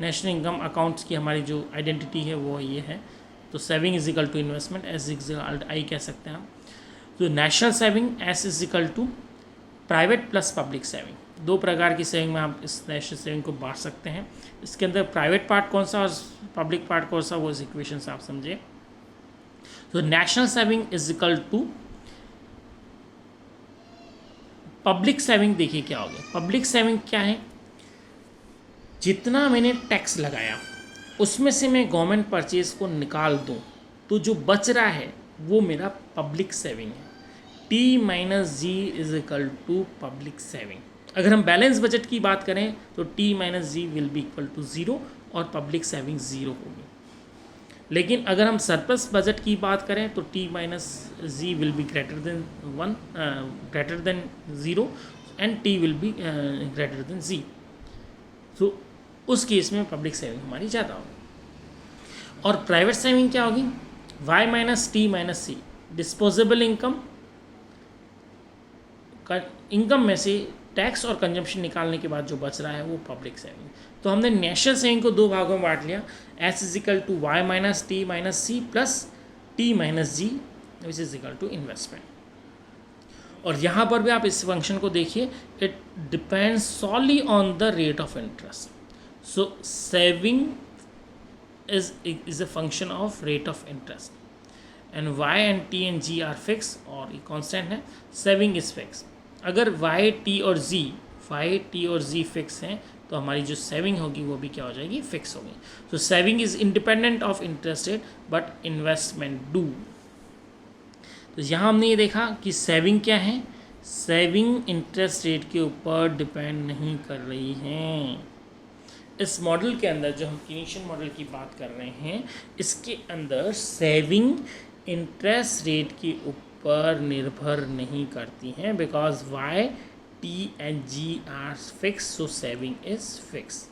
National income accounts की हमारी जो आइडेंटिटी है वो ये है। तो सेविंग = इन्वेस्टमेंट, S = I कह सकते हैं हम। तो national saving S = private plus public saving. दो प्रकार की सेविंग में आप इस नेशनल सेविंग को बांट सकते हैं। इसके अंदर प्राइवेट पार्ट कौन सा और पब्लिक पार्ट कौन सा, वो इस इक्वेशन से आप समझिए। तो नेशनल सेविंग = पब्लिक सेविंग। देखिए क्या हो गया, पब्लिक सेविंग क्या है, जितना मैंने टैक्स लगाया उसमें से मैं गवर्नमेंट परचेज को निकाल दूं तो जो बच रहा है वो मेरा पब्लिक सेविंग है। T - G = public saving. अगर हम बैलेंस बजट की बात करें तो T - G विल बी = 0 और पब्लिक सेविंग 0 होगी। लेकिन अगर हम सरप्लस बजट की बात करें तो T - G will be greater than 0 and T will be greater than G। तो उस केस में पब्लिक सेविंग हमारी ज़्यादा होगी। और प्राइवेट सेविंग क्या होगी, Y - T - C, disposable income में से टैक्स और कंजम्पशन निकालने के बाद जो बच रहा है वो पब्लिक सेविंग। तो हमने नेशनल सेविंग को दो भागों में बांट लिया, S = Y - T - C plus T - G which = investment. और यहाँ पर भी आप इस फंक्शन को देखिए, it depends solely on the rate of interest. So saving is a function of rate of interest and Y and T and G are fix, और ये कांस्टेंट है, सेविंग इज फिक्स। अगर वाई टी और G fix हैं तो हमारी जो saving होगी वो भी क्या हो जाएगी, फिक्स होगी। तो saving is independent of interest rate but investment do. तो यहाँ हमने ये देखा कि सेविंग क्या है, सेविंग इंटरेस्ट रेट के ऊपर डिपेंड नहीं कर रही हैं। इस मॉडल के अंदर जो हम कीनेशियन मॉडल की बात कर रहे हैं, इसके अंदर सेविंग इंटरेस्ट रेट के ऊपर निर्भर नहीं करती हैं, because Y T and G are fix, so saving is fix.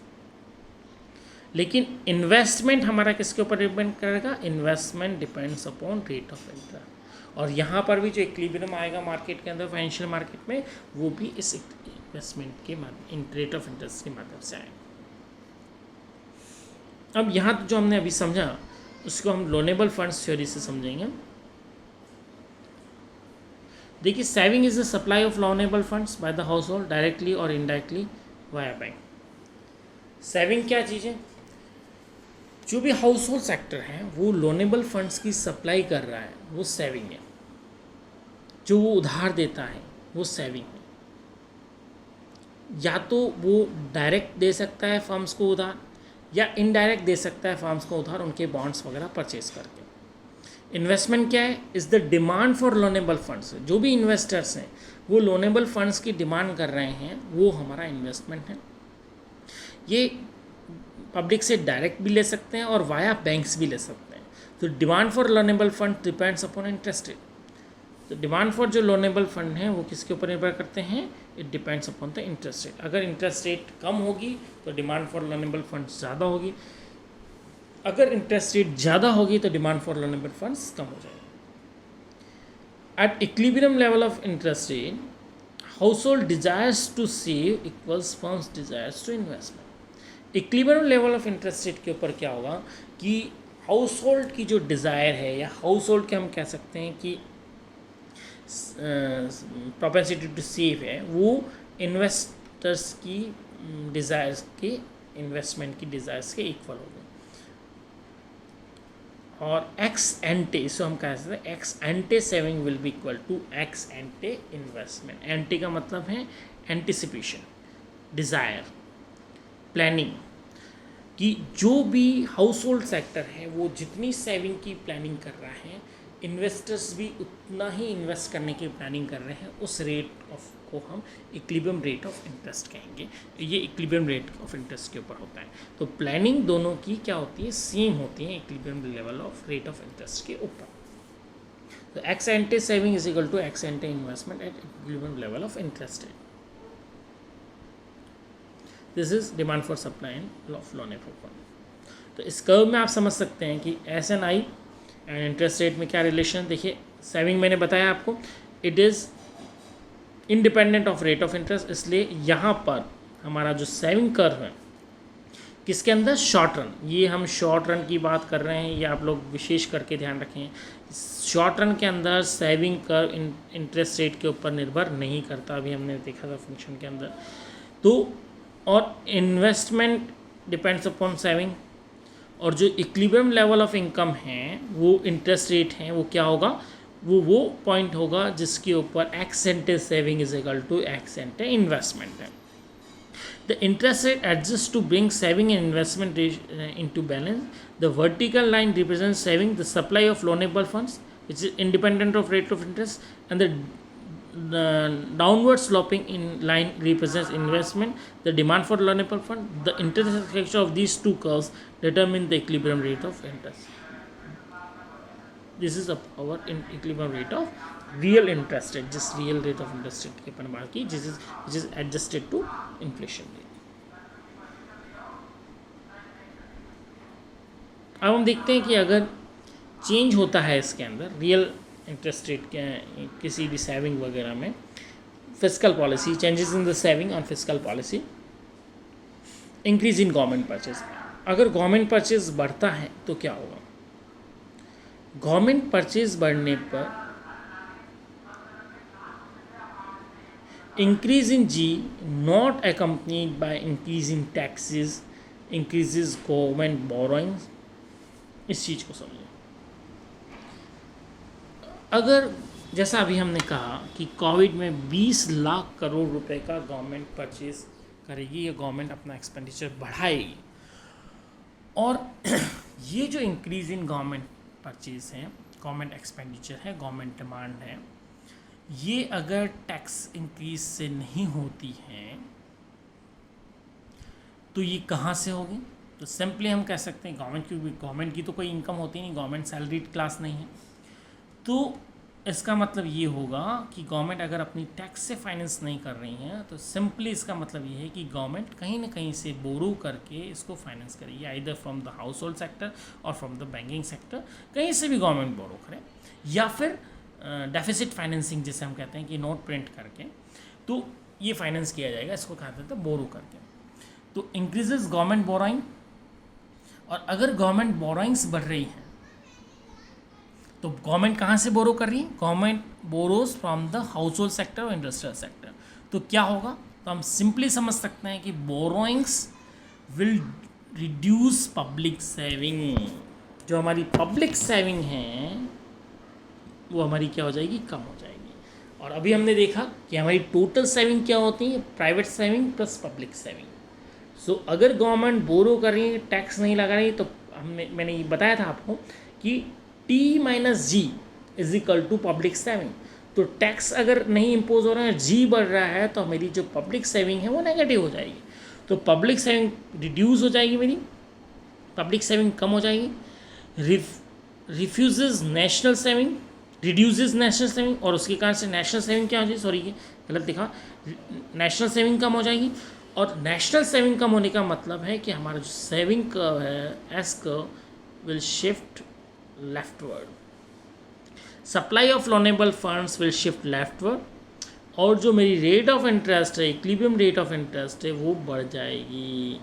लेकिन इन्वेस्टमेंट हमारा किसके ऊपर डिपेंड करेगा, investment depends upon rate of interest. और यहाँ पर भी जो इक्विलिब्रियम आएगा मार्केट के अंदर, फाइनेंशियल मार्केट में, वो भी इस इन्वेस्टमेंट के रेट ऑफ इंटरेस्ट के माध्यम से आएगा। अब यहाँ जो हमने अभी समझा उसको हम लोनेबल फंड्स थ्योरी से समझेंगे। देखिए, saving is the supply of loanable funds by the house hold directly और इनडायरेक्टली वाया बैंक। सेविंग क्या चीज़ है, जो भी हाउस होल्ड सेक्टर है वो लोनेबल फंड्स की सप्लाई कर रहा है, वो सेविंग है। जो वो उधार देता है वो सेविंग है। या तो वो डायरेक्ट दे सकता है फर्म्स को उधार, या इनडायरेक्ट दे सकता है फर्म्स को उधार उनके बॉन्ड्स वगैरह परचेज करके। इन्वेस्टमेंट क्या है, is the demand for loanable funds. जो भी इन्वेस्टर्स हैं वो लोनेबल फंड्स की डिमांड कर रहे हैं, वो हमारा इन्वेस्टमेंट है। ये पब्लिक से डायरेक्ट भी ले सकते हैं और वाया बैंक्स भी ले सकते हैं। तो demand for loanable fund depends upon interest rate. तो डिमांड फॉर जो लोनेबल फंड हैं वो किसके ऊपर निर्भर करते हैं, it depends upon the interest rate. अगर इंटरेस्ट रेट कम होगी तो डिमांड फॉर लोनेबल फंड्स ज़्यादा होगी, अगर इंटरेस्ट रेट ज़्यादा होगी तो डिमांड फॉर लोनेबल फंड्स कम हो जाएगी। At equilibrium level of interest rate, household desires to save equals firms desires to investment. Equilibrium level of interest rate के ऊपर क्या होगा कि हाउस होल्ड की जो डिज़ायर है, या हाउस होल्ड के हम कह सकते हैं कि प्रोपेंसिटी टू सेव है, वो इन्वेस्टर्स की डिज़ायर्स के, इन्वेस्टमेंट की डिज़ायर्स के इक्वल होगा। और एक्स एंटे, सो हम कह सकते हैं ex ante saving will be equal to ex ante investment. Ante का मतलब है एंटिसिपेशन, डिज़ायर, प्लानिंग। कि जो भी हाउस होल्ड सेक्टर है वो जितनी सेविंग की प्लानिंग कर रहा है, इन्वेस्टर्स भी उतना ही इन्वेस्ट करने की प्लानिंग कर रहे हैं। उस रेट ऑफ को हम इक्विलिब्रियम रेट ऑफ इंटरेस्ट कहेंगे। ये इक्विलिब्रियम रेट ऑफ इंटरेस्ट के ऊपर होता है। तो प्लानिंग दोनों की क्या होती है, सेम होती है equilibrium level of rate of interest के ऊपर। तो ex ante saving is equal to ex ante investment at equilibrium level of interest rate. This is demand for supply and of loanable fund. तो इस curve में आप समझ सकते हैं कि S N I and interest rate में क्या रिलेशन। देखिए, सेविंग मैंने बताया आपको, it is independent of rate of interest, इसलिए यहाँ पर हमारा जो सेविंग कर्व है किसके अंदर, शॉर्ट रन। ये हम शॉर्ट रन की बात कर रहे हैं, ये आप लोग विशेष करके ध्यान रखें। शॉर्ट रन के अंदर सेविंग कर्व इंटरेस्ट रेट के ऊपर निर्भर नहीं करता, अभी हमने देखा था फंक्शन के अंदर। तो और इन्वेस्टमेंट डिपेंड्स अपॉन सेविंग, और जो इक्विलिब्रियम लेवल ऑफ इनकम है वो इंटरेस्ट रेट है, वो क्या होगा, वो पॉइंट होगा जिसके ऊपर ex ante saving is equal to ex ante investment है। The interest rate adjust to bring saving and investment into balance. The vertical line represents saving, the supply of loanable funds which is independent of rate of interest, and the downward sloping in line represents investment, the demand for loanable fund. The intersection of these two curves determine the equilibrium rate of interest. This is our equilibrium rate of real interest rate, just real rate of interest rate के अपन बात की, which is adjusted to inflation rate. अब हम देखते हैं कि अगर change होता है इसके अंदर रियल इंटरेस्ट रेट के किसी भी सेविंग वगैरह में, fiscal policy, changes in the saving on fiscal policy, increase in government purchase. अगर गवर्नमेंट परचेज बढ़ता है तो क्या होगा, गवर्नमेंट परचेज बढ़ने पर increase in G not accompanied by increase in taxes increases government borrowings. इस चीज़ को समझें। अगर जैसा अभी हमने कहा कि कोविड में 20 लाख करोड़ रुपए का गवर्नमेंट परचेज करेगी या गवर्नमेंट अपना एक्सपेंडिचर बढ़ाएगी, और ये जो इंक्रीज इन गवर्नमेंट परचेज है, गवर्नमेंट एक्सपेंडिचर है, गवर्नमेंट डिमांड है, ये अगर टैक्स इंक्रीज से नहीं होती है तो ये कहाँ से होगी? तो सिंपली हम कह सकते हैं गवर्नमेंट की तो कोई इनकम होती नहीं, गवर्नमेंट सैलरीड क्लास नहीं है, तो इसका मतलब ये होगा कि गवर्नमेंट अगर अपनी टैक्स से फाइनेंस नहीं कर रही है तो सिंपली इसका मतलब ये है कि गवर्नमेंट कहीं ना कहीं से बोरो करके इसको फाइनेंस करेगी, either from the house hold sector और फ्रॉम द बैंकिंग सेक्टर, कहीं से भी गवर्नमेंट बोरो करे, या फिर डेफिसिट फाइनेंसिंग जिसे हम कहते हैं कि नोट प्रिंट करके तो ये फाइनेंस किया जाएगा, इसको कहते हैं बोरो करके। तो इंक्रीजेज गवर्नमेंट बोरोइंग, और अगर गवर्नमेंट बोरोइंग्स बढ़ रही हैं तो गवर्नमेंट कहाँ से बोरो कर रही है? Government borrows from the house hold sector और इंडस्ट्रियल सेक्टर। तो क्या होगा? तो हम सिंपली समझ सकते हैं कि borrowings will reduce public saving. जो हमारी पब्लिक सेविंग है वो हमारी क्या हो जाएगी? कम हो जाएगी। और अभी हमने देखा कि हमारी टोटल सेविंग क्या होती है? Private saving plus public saving. So अगर गवर्नमेंट बोरो कर रही है, टैक्स नहीं लगा रही, तो मैंने ये बताया था आपको कि T - G is equal to public saving. तो टैक्स अगर नहीं इम्पोज हो रहा है, G बढ़ रहा है, तो मेरी जो पब्लिक सेविंग है वो नेगेटिव हो जाएगी। तो पब्लिक सेविंग रिड्यूस हो जाएगी, मेरी पब्लिक सेविंग कम हो जाएगी। Refuses national saving, reduces national saving, और उसके कारण से नेशनल सेविंग क्या हो जाएगी? सॉरी, ये गलत दिखा, नेशनल सेविंग कम हो जाएगी। और नेशनल सेविंग कम होने का मतलब है कि हमारा जो सेविंग कर्व है, S curve will shift leftward, supply of loanable funds will shift leftward, और जो मेरी रेट ऑफ इंटरेस्ट है, इक्विलिब्रियम रेट ऑफ इंटरेस्ट है, वो बढ़ जाएगी,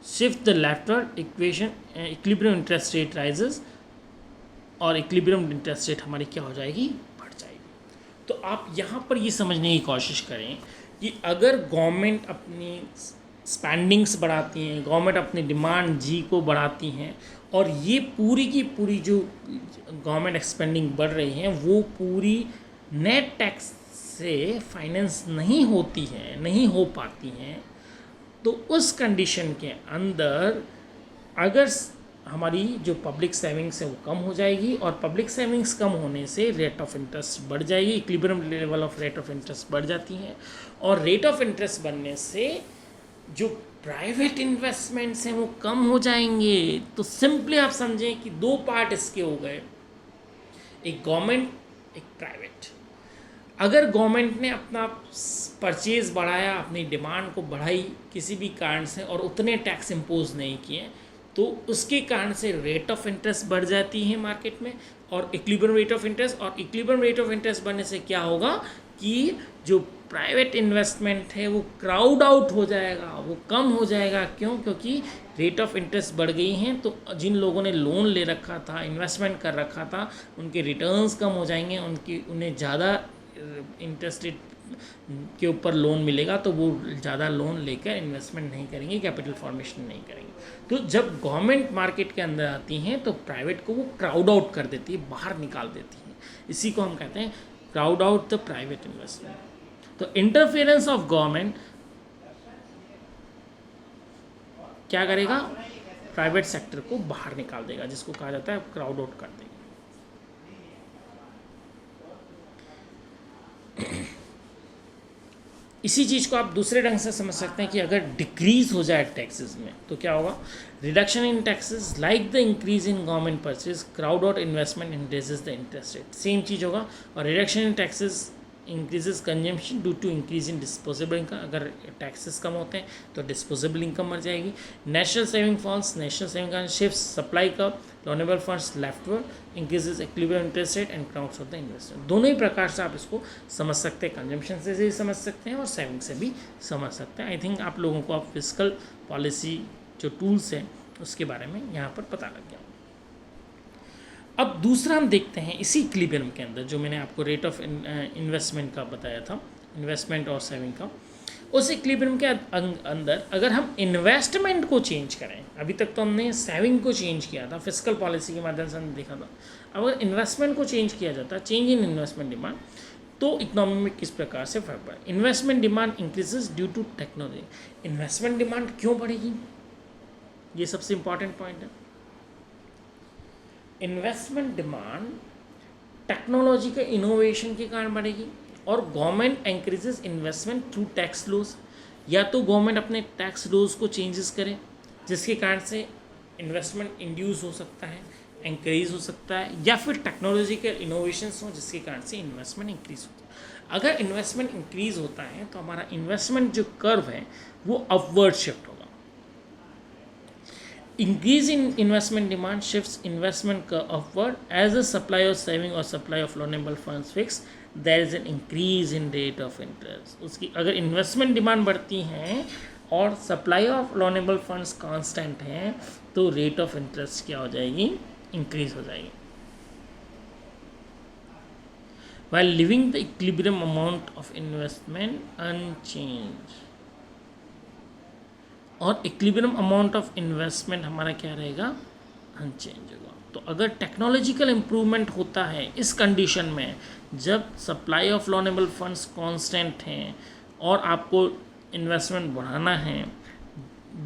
shift the leftward equation, equilibrium interest rate rises, और इक्विलिब्रियम इंटरेस्ट रेट हमारी क्या हो जाएगी? बढ़ जाएगी। तो आप यहाँ पर ये समझने की कोशिश करें कि अगर गवर्नमेंट अपनी स्पेंडिंग्स बढ़ाती हैं, गवर्नमेंट अपनी डिमांड जी को बढ़ाती हैं, और ये पूरी की पूरी जो गवर्नमेंट एक्सपेंडिंग बढ़ रही हैं वो पूरी नेट टैक्स से फाइनेंस नहीं होती है, नहीं हो पाती हैं, तो उस कंडीशन के अंदर अगर हमारी जो पब्लिक सेविंग्स है वो कम हो जाएगी, और पब्लिक सेविंग्स कम होने से रेट ऑफ इंटरेस्ट बढ़ जाएगी, equilibrium level of rate of interest बढ़ जाती है, और रेट ऑफ इंटरेस्ट बढ़ने से जो प्राइवेट इन्वेस्टमेंट्स हैं वो कम हो जाएंगे। तो सिंपली आप समझें कि दो पार्ट इसके हो गए, एक गवर्नमेंट, एक प्राइवेट। अगर गवर्नमेंट ने अपना परचेज बढ़ाया, अपनी डिमांड को बढ़ाई किसी भी कारण से, और उतने टैक्स इम्पोज नहीं किए, तो उसके कारण से रेट ऑफ इंटरेस्ट बढ़ जाती है मार्केट में, और इक्विलिब्रियम रेट ऑफ इंटरेस्ट, और इक्विलिब्रियम रेट ऑफ इंटरेस्ट बढ़ने से क्या होगा कि जो प्राइवेट इन्वेस्टमेंट है वो क्राउड आउट हो जाएगा, वो कम हो जाएगा। क्यों? क्योंकि रेट ऑफ इंटरेस्ट बढ़ गई हैं, तो जिन लोगों ने लोन ले रखा था, इन्वेस्टमेंट कर रखा था, उनके रिटर्न्स कम हो जाएंगे, उन्हें ज़्यादा इंटरेस्ट रेट के ऊपर लोन मिलेगा, तो वो ज़्यादा लोन लेकर इन्वेस्टमेंट नहीं करेंगे, कैपिटल फॉर्मेशन नहीं करेंगे। तो जब गवर्नमेंट मार्केट के अंदर आती हैं तो प्राइवेट को वो क्राउड आउट कर देती है, बाहर निकाल देती है। इसी को हम कहते हैं crowd out the private investment. तो इंटरफेरेंस ऑफ गवर्नमेंट क्या करेगा? प्राइवेट सेक्टर को बाहर निकाल देगा, जिसको कहा जाता है क्राउड आउट कर देगा। इसी चीज़ को आप दूसरे ढंग से समझ सकते हैं कि अगर डिक्रीज हो जाए टैक्सेस में तो क्या होगा? Reduction in taxes like the increase in government purchase, crowd out investment increases the interest rate, same चीज़ होगा। और reduction in taxes increases consumption due to increase in disposable income, अगर टैक्सेस कम होते हैं तो डिस्पोजेबल इनकम बढ़ जाएगी। National saving funds, national saving fund shift supply का loanable funds leftward, increases equilibrium interest rate and crowds of the investment. दोनों ही प्रकार से आप इसको समझ सकते हैं, कंजम्पशन से भी समझ सकते हैं और सेविंग से भी समझ सकते हैं। आई थिंक आप लोगों को आप फिस्कल पॉलिसी जो टूल्स हैं उसके बारे में यहाँ पर पता लग गया। अब दूसरा हम देखते हैं इसी इक्विलिब्रियम के अंदर जो मैंने आपको रेट ऑफ इन्वेस्टमेंट का बताया था, इन्वेस्टमेंट और सेविंग का, उस इक्विलिब्रियम के अंदर अगर हम इन्वेस्टमेंट को चेंज करें, अभी तक तो हमने सेविंग को चेंज किया था, फिस्कल पॉलिसी के माध्यम से हमने देखा था, अगर इन्वेस्टमेंट को चेंज किया जाता, चेंज इन इन्वेस्टमेंट डिमांड, तो इकोनॉमी में किस प्रकार से फर्क पड़ा। Investment demand increases due to technology. Investment demand क्यों बढ़ेगी, ये सबसे इंपॉर्टेंट पॉइंट है। इन्वेस्टमेंट डिमांड टेक्नोलॉजी के इनोवेशन के कारण बढ़ेगी, और government increases investment through tax laws. या तो गवर्नमेंट अपने टैक्स लॉज को चेंजेस करे जिसके कारण से इन्वेस्टमेंट इंड्यूस हो सकता है, इंक्रीज हो सकता है, या फिर टेक्नोलॉजिकल इनोवेशंस हो जिसके कारण से इन्वेस्टमेंट इंक्रीज होता है। अगर इन्वेस्टमेंट इंक्रीज होता है तो हमारा इन्वेस्टमेंट जो कर्व है वो अपवर्ड शिफ्ट होगा। Increase in investment demand shifts investment curve upward. As the supply of saving or supply of loanable funds fixed, there is an increase in rate of interest. उसकी अगर investment demand बढ़ती हैं और supply of loanable funds constant हैं तो rate of interest क्या हो जाएगी, इंक्रीज हो जाएगी। While leaving the equilibrium amount of investment unchanged, और इक्विलिब्रियम अमाउंट ऑफ इन्वेस्टमेंट हमारा क्या रहेगा, अनचेंज होगा। तो अगर टेक्नोलॉजिकल इम्प्रूवमेंट होता है इस कंडीशन में, जब supply of loanable funds constant हैं और आपको इन्वेस्टमेंट बढ़ाना है,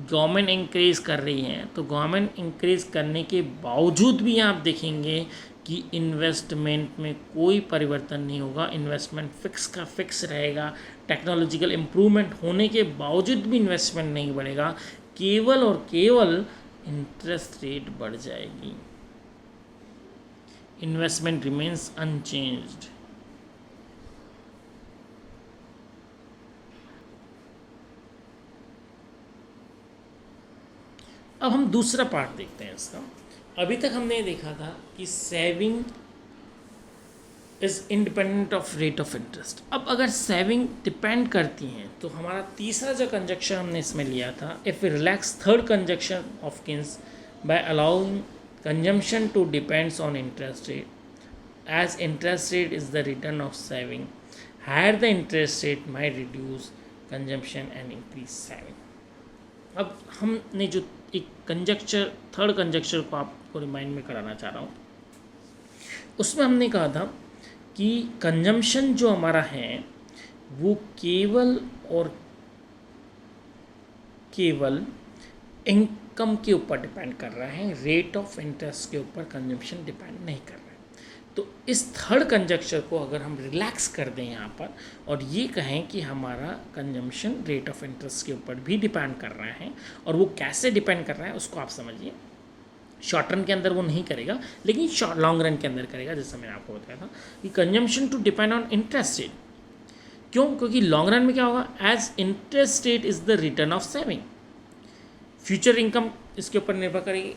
गवर्नमेंट इंक्रीज कर रही है, तो गवर्नमेंट इंक्रीज करने के बावजूद भी आप देखेंगे कि इन्वेस्टमेंट में कोई परिवर्तन नहीं होगा, इन्वेस्टमेंट फिक्स का फिक्स रहेगा। टेक्नोलॉजिकल इम्प्रूवमेंट होने के बावजूद भी इन्वेस्टमेंट नहीं बढ़ेगा, केवल और केवल इंटरेस्ट रेट बढ़ जाएगी। Investment remains unchanged. अब हम दूसरा पार्ट देखते हैं इसका। अभी तक हमने देखा था कि saving is independent of rate of interest. अब अगर सेविंग डिपेंड करती हैं तो हमारा तीसरा जो कंजक्शन हमने इसमें लिया था, if relax third conjunction of Keynes by allowing consumption to depends on interest rate, as interest rate is the return of saving, higher the interest rate might reduce consumption and increase saving. अब हमने जो एक conjuncture, third conjuncture को आपको remind में कराना चाह रहा हूँ, उसमें हमने कहा था कि कंजम्पशन जो हमारा है वो केवल और केवल इनकम के ऊपर डिपेंड कर रहा है, रेट ऑफ इंटरेस्ट के ऊपर कंजम्पशन डिपेंड नहीं कर रहा है। तो इस थर्ड कंजक्चर को अगर हम रिलैक्स कर दें यहाँ पर और ये कहें कि हमारा कंजम्पशन रेट ऑफ इंटरेस्ट के ऊपर भी डिपेंड कर रहा है, और वो कैसे डिपेंड कर रहा है उसको आप समझिए। शॉर्ट रन के अंदर वो नहीं करेगा, लेकिन लॉन्ग रन के अंदर करेगा, जैसे मैंने आपको बताया था कि consumption to depend on interest rate. क्यों? क्योंकि लॉन्ग रन में क्या होगा, as interest rate is the return of saving, future income इसके ऊपर निर्भर करेगी,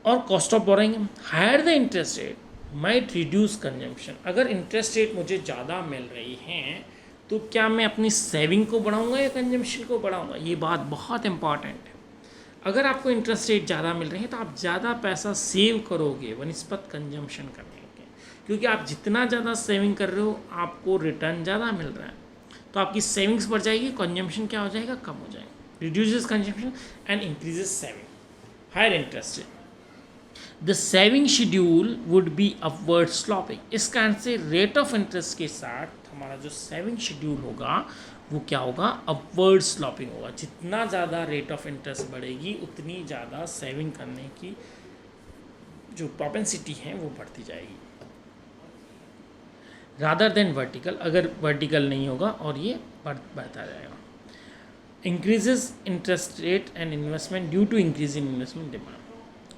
और cost of borrowing. Higher the interest rate might reduce consumption. अगर इंटरेस्ट रेट मुझे ज़्यादा मिल रही हैं तो क्या मैं अपनी सेविंग को बढ़ाऊंगा या कंजम्पशन को बढ़ाऊंगा, ये बात बहुत इंपॉर्टेंट है। अगर आपको इंटरेस्ट रेट ज़्यादा मिल रही है तो आप ज़्यादा पैसा सेव करोगे वनिस्पत कंजम्पशन करने के, क्योंकि आप जितना ज़्यादा सेविंग कर रहे हो आपको रिटर्न ज़्यादा मिल रहा है, तो आपकी सेविंग्स बढ़ जाएगी, कंजम्पशन क्या हो जाएगा, कम हो जाएगा। Reduces consumption and increases saving, higher interest rate. The saving schedule would be upward sloping. इस कारण से रेट ऑफ इंटरेस्ट के साथ हमारा जो सेविंग शेड्यूल होगा वो क्या होगा, अपवर्ड स्लॉपिंग होगा। जितना ज़्यादा रेट ऑफ इंटरेस्ट बढ़ेगी उतनी ज़्यादा सेविंग करने की जो प्रोपेंसिटी है वो बढ़ती जाएगी, रादर देन वर्टिकल। अगर वर्टिकल नहीं होगा और ये बढ़ता जाएगा। Increases interest rate and investment due to increase in investment demand.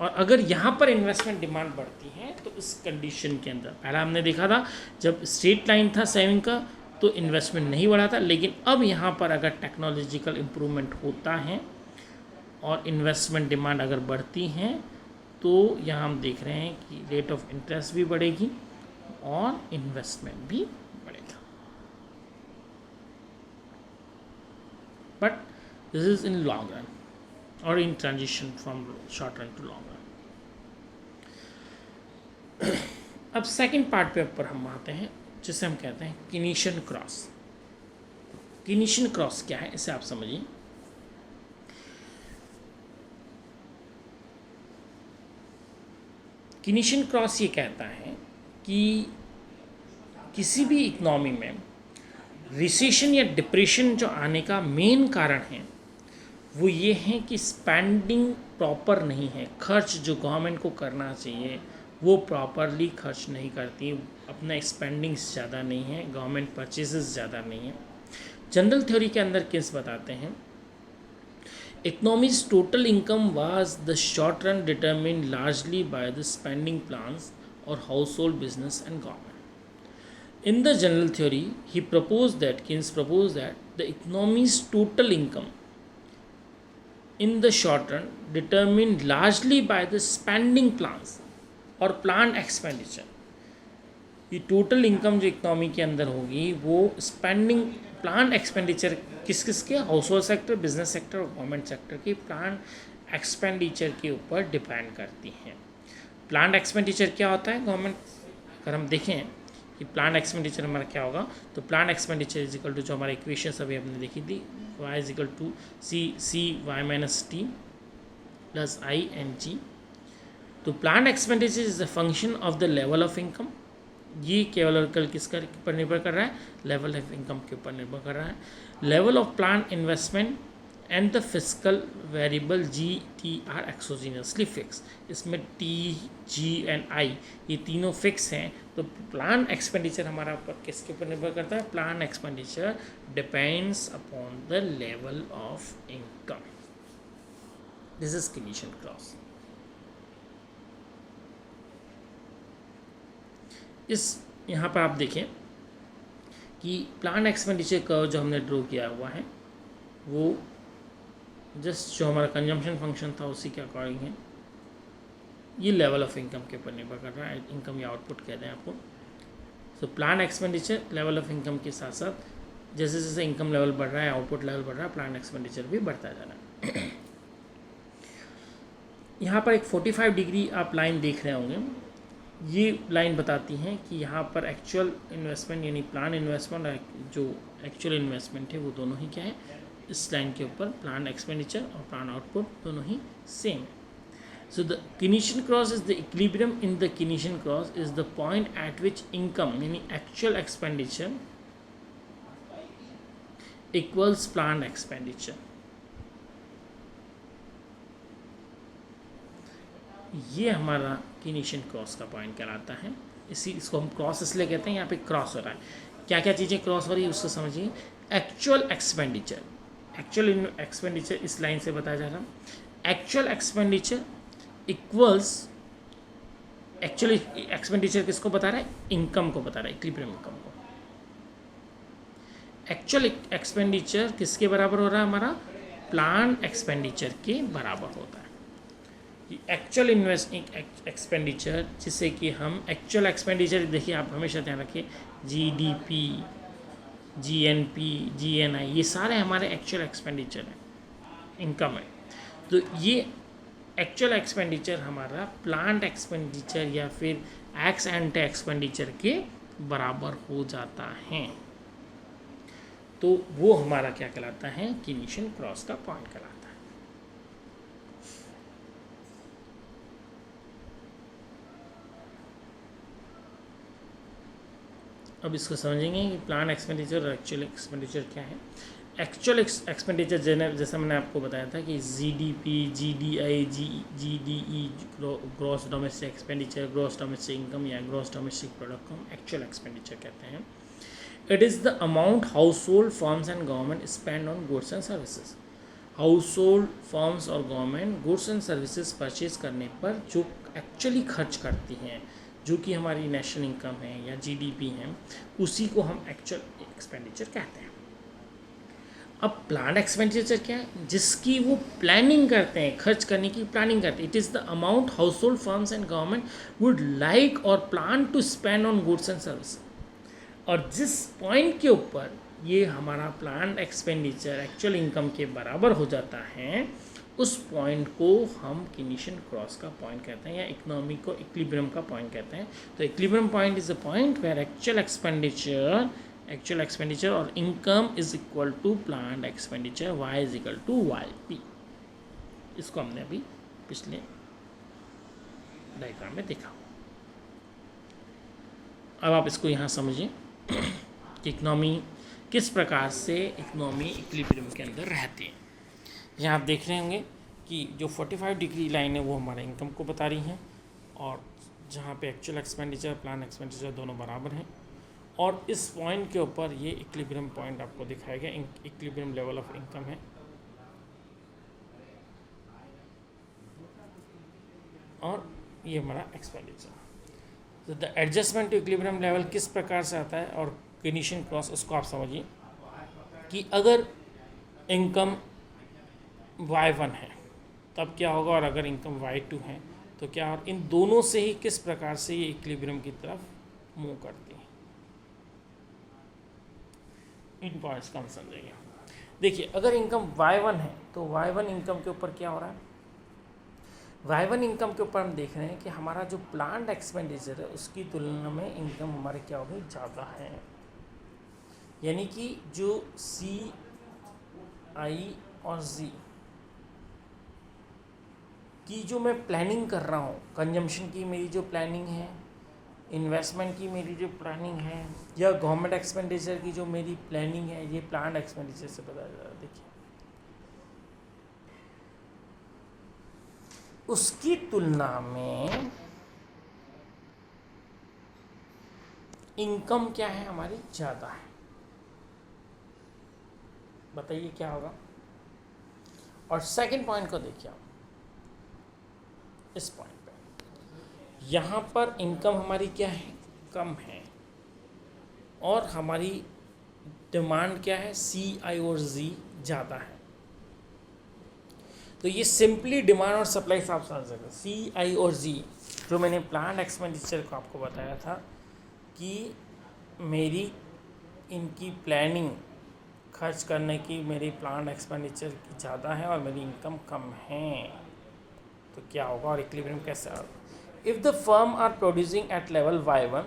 और अगर यहाँ पर इन्वेस्टमेंट डिमांड बढ़ती है तो इस कंडीशन के अंदर, पहला हमने देखा था जब स्ट्रेट लाइन था सेविंग का तो इन्वेस्टमेंट नहीं बढ़ा था, लेकिन अब यहाँ पर अगर टेक्नोलॉजिकल इम्प्रूवमेंट होता है और इन्वेस्टमेंट डिमांड अगर बढ़ती हैं तो यहाँ हम देख रहे हैं कि रेट ऑफ इंटरेस्ट भी बढ़ेगी और इन्वेस्टमेंट भी बढ़ेगा। But this is in long run और in transition from short run to long run. अब सेकंड पार्ट पे ऊपर हम आते हैं जिसे हम कहते हैं कीनेशियन क्रॉस। कीनीशियन क्रॉस क्या है इसे आप समझिए। कीनीशियन क्रॉस ये कहता है कि किसी भी इकनॉमी में रिसेशन या डिप्रेशन जो आने का मेन कारण है वो ये है कि स्पेंडिंग प्रॉपर नहीं है। खर्च जो गवर्नमेंट को करना चाहिए वो प्रॉपरली खर्च नहीं करती, अपना स्पेंडिंग्स ज़्यादा नहीं है, गवर्नमेंट परचेजेस ज़्यादा नहीं है। जनरल थ्योरी के अंदर किस बताते हैं, economy's total income was the short run determined largely by the spending plans और household business and government. In the general theory, Keynes proposed that the economy's total income in the short run determined largely by the spending plans और planned expenditure। ये total income जो economy के अंदर होगी वो spending plan expenditure किस किस के, house hold sector, business sector और गवर्नमेंट सेक्टर के प्लान एक्सपेंडिचर के ऊपर डिपेंड करती हैं। प्लान एक्सपेंडिचर क्या होता है गवर्नमेंट, अगर हम देखें कि प्लान एक्सपेंडिचर हमारा क्या होगा तो plan expenditure is equal to जो हमारा इक्वेशन अभी हमने देखी थी y is equal to C Y minus T plus I and G. तो plan expenditure is the function of the level of income. ये केवल और कल किसका ऊपर निर्भर कर रहा है, लेवल ऑफ इनकम के ऊपर निर्भर कर रहा है। Level of plan investment and the physical variable G T R एक्सोजीनियसली fix. इसमें टी जी एंड आई ये तीनों फिक्स हैं। तो प्लान एक्सपेंडिचर हमारा ऊपर किसके ऊपर निर्भर करता है, plan expenditure depends upon the level of income. This is Keynesian cross. इस यहाँ पर आप देखें कि प्लान एक्सपेंडिचर कर्व जो हमने ड्रॉ किया हुआ है वो जस्ट जो हमारा कंजम्पशन फंक्शन था उसी के अकॉर्डिंग है। ये लेवल ऑफ इनकम के ऊपर निर्भर कर रहा है, इनकम या आउटपुट कहते हैं आपको। So plan expenditure level of income के साथ साथ जैसे जैसे इनकम लेवल बढ़ रहा है, आउटपुट लेवल बढ़ रहा है, प्लान एक्सपेंडिचर भी बढ़ता जा रहा है। यहाँ पर एक 45 डिग्री आप लाइन देख रहे होंगे। ये लाइन बताती हैं कि यहाँ पर एक्चुअल इन्वेस्टमेंट यानी प्लान इन्वेस्टमेंट और जो एक्चुअल इन्वेस्टमेंट है वो दोनों ही क्या है, इस लाइन के ऊपर प्लान एक्सपेंडिचर और प्लान आउटपुट दोनों ही सेम है। So the Keynesian cross is the equilibrium in the Keynesian cross is the point at which income यानी actual expenditure equals plan expenditure. ये हमारा कीनीशियन क्रॉस का पॉइंट कहलाता है। इसको हम क्रॉस इसलिए कहते हैं, यहाँ पे क्रॉस हो रहा है। क्या क्या चीज़ें क्रॉस हो रही है उसको समझिए। एक्चुअल एक्सपेंडिचर इस लाइन से बताया जा रहा है। Actual expenditure equals, actual expenditure किसको बता रहा है, इनकम को बता रहा है, इक्विलिब्रियम इनकम को। एक्चुअल एक्सपेंडिचर किसके बराबर हो रहा है, हमारा प्लान एक्सपेंडिचर के बराबर होता है। एक्चुअल एक्सपेंडिचर जिसे कि हम एक्चुअल एक्सपेंडिचर देखिए, आप हमेशा ध्यान रखिए, जीडीपी, जीएनपी, जीएनआई ये सारे हमारे एक्चुअल एक्सपेंडिचर हैं, इनकम है। तो ये एक्चुअल एक्सपेंडिचर हमारा प्लान्ड एक्सपेंडिचर या फिर एक्स एंटे एक्सपेंडिचर के बराबर हो जाता है। तो वो हमारा क्या कहलाता है, कीनीशियन क्रॉस का पॉइंट कहलाता है। अब इसको समझेंगे कि प्लान एक्सपेंडिचर और एक्चुअल एक्सपेंडिचर क्या है। एक्चुअल एक्सपेंडिचर जैसा मैंने आपको बताया था कि GDP, GDI, GDE, gross domestic expenditure, gross domestic income या ग्रॉस डोमेस्टिक प्रोडक्ट को हम एक्चुअल एक्सपेंडिचर कहते हैं। It is the amount household firms and government spend on goods and services. Household firms और government goods and services purchase करने पर जो actually खर्च करती हैं, जो कि हमारी नेशनल इनकम है या जीडीपी है, उसी को हम एक्चुअल एक्सपेंडिचर कहते हैं। अब प्लान एक्सपेंडिचर क्या है, जिसकी वो प्लानिंग करते हैं, खर्च करने की प्लानिंग करते हैं। It is the amount household firms and government would like और plan to spend on goods and service. और जिस पॉइंट के ऊपर ये हमारा प्लान एक्सपेंडिचर एक्चुअल इनकम के बराबर हो जाता है, उस पॉइंट को हम कीनीशियन क्रॉस का पॉइंट कहते हैं या इकोनॉमी को इक्विलिब्रियम का पॉइंट कहते हैं। तो equilibrium point is the point where actual expenditure actual expenditure और income is equal to planned expenditure, Y is equal to Y P. इसको हमने अभी पिछले डायग्राम में देखा। अब आप इसको यहाँ समझिए कि इकोनॉमी किस प्रकार से इकोनॉमी इक्विलिब्रियम के अंदर रहती है। यहाँ आप देख रहे होंगे कि जो 45 डिग्री लाइन है वो हमारे इनकम को बता रही हैं, और जहाँ पे एक्चुअल एक्सपेंडिचर प्लान एक्सपेंडिचर दोनों बराबर हैं, और इस पॉइंट के ऊपर ये इक्विलिब्रियम पॉइंट आपको दिखाया गया, इक्विलिब्रियम लेवल ऑफ इनकम है। और ये हमारा एक्सपेंडिचर। तो the adjustment to equilibrium level किस प्रकार से आता है और केनिशियन क्रॉस, उसको आप समझिए कि अगर इनकम y1 है तब क्या होगा, और अगर इनकम y2 है तो क्या, और इन दोनों से ही किस प्रकार से ये इक्विलिब्रियम की तरफ मूव करती है। इन पॉइंट्स का हम समझेंगे। देखिए, अगर इनकम y1 है तो y1 इनकम के ऊपर क्या हो रहा है, y1 इनकम के ऊपर हम देख रहे हैं कि हमारा जो प्लान्ड एक्सपेंडिचर है उसकी तुलना में इनकम हमारे क्या होगी, ज़्यादा है। यानी कि जो C, I और Z की जो मैं प्लानिंग कर रहा हूँ, कंजम्पशन की मेरी जो प्लानिंग है, इन्वेस्टमेंट की मेरी जो प्लानिंग है, या गवर्नमेंट एक्सपेंडिचर की जो मेरी प्लानिंग है, ये प्लान्ड एक्सपेंडिचर से पता चल रहा है। देखिए, उसकी तुलना में इनकम क्या है हमारी, ज़्यादा है। बताइए क्या होगा। और सेकंड पॉइंट को देखिए आप, इस पॉइंट पे यहाँ पर इनकम हमारी क्या है, कम है, और हमारी डिमांड क्या है, C, I और Z ज़्यादा है। तो ये सिंपली डिमांड और सप्लाई से आप समझ सकते हैं। C, I और Z जो मैंने प्लान्ड एक्सपेंडिचर को आपको बताया था कि मेरी इनकी प्लानिंग खर्च करने की मेरी प्लान्ड एक्सपेंडिचर की ज़्यादा है और मेरी इनकम कम है, तो क्या होगा और इक्विलिब्रियम कैसे होगा। If the firm are producing at level y1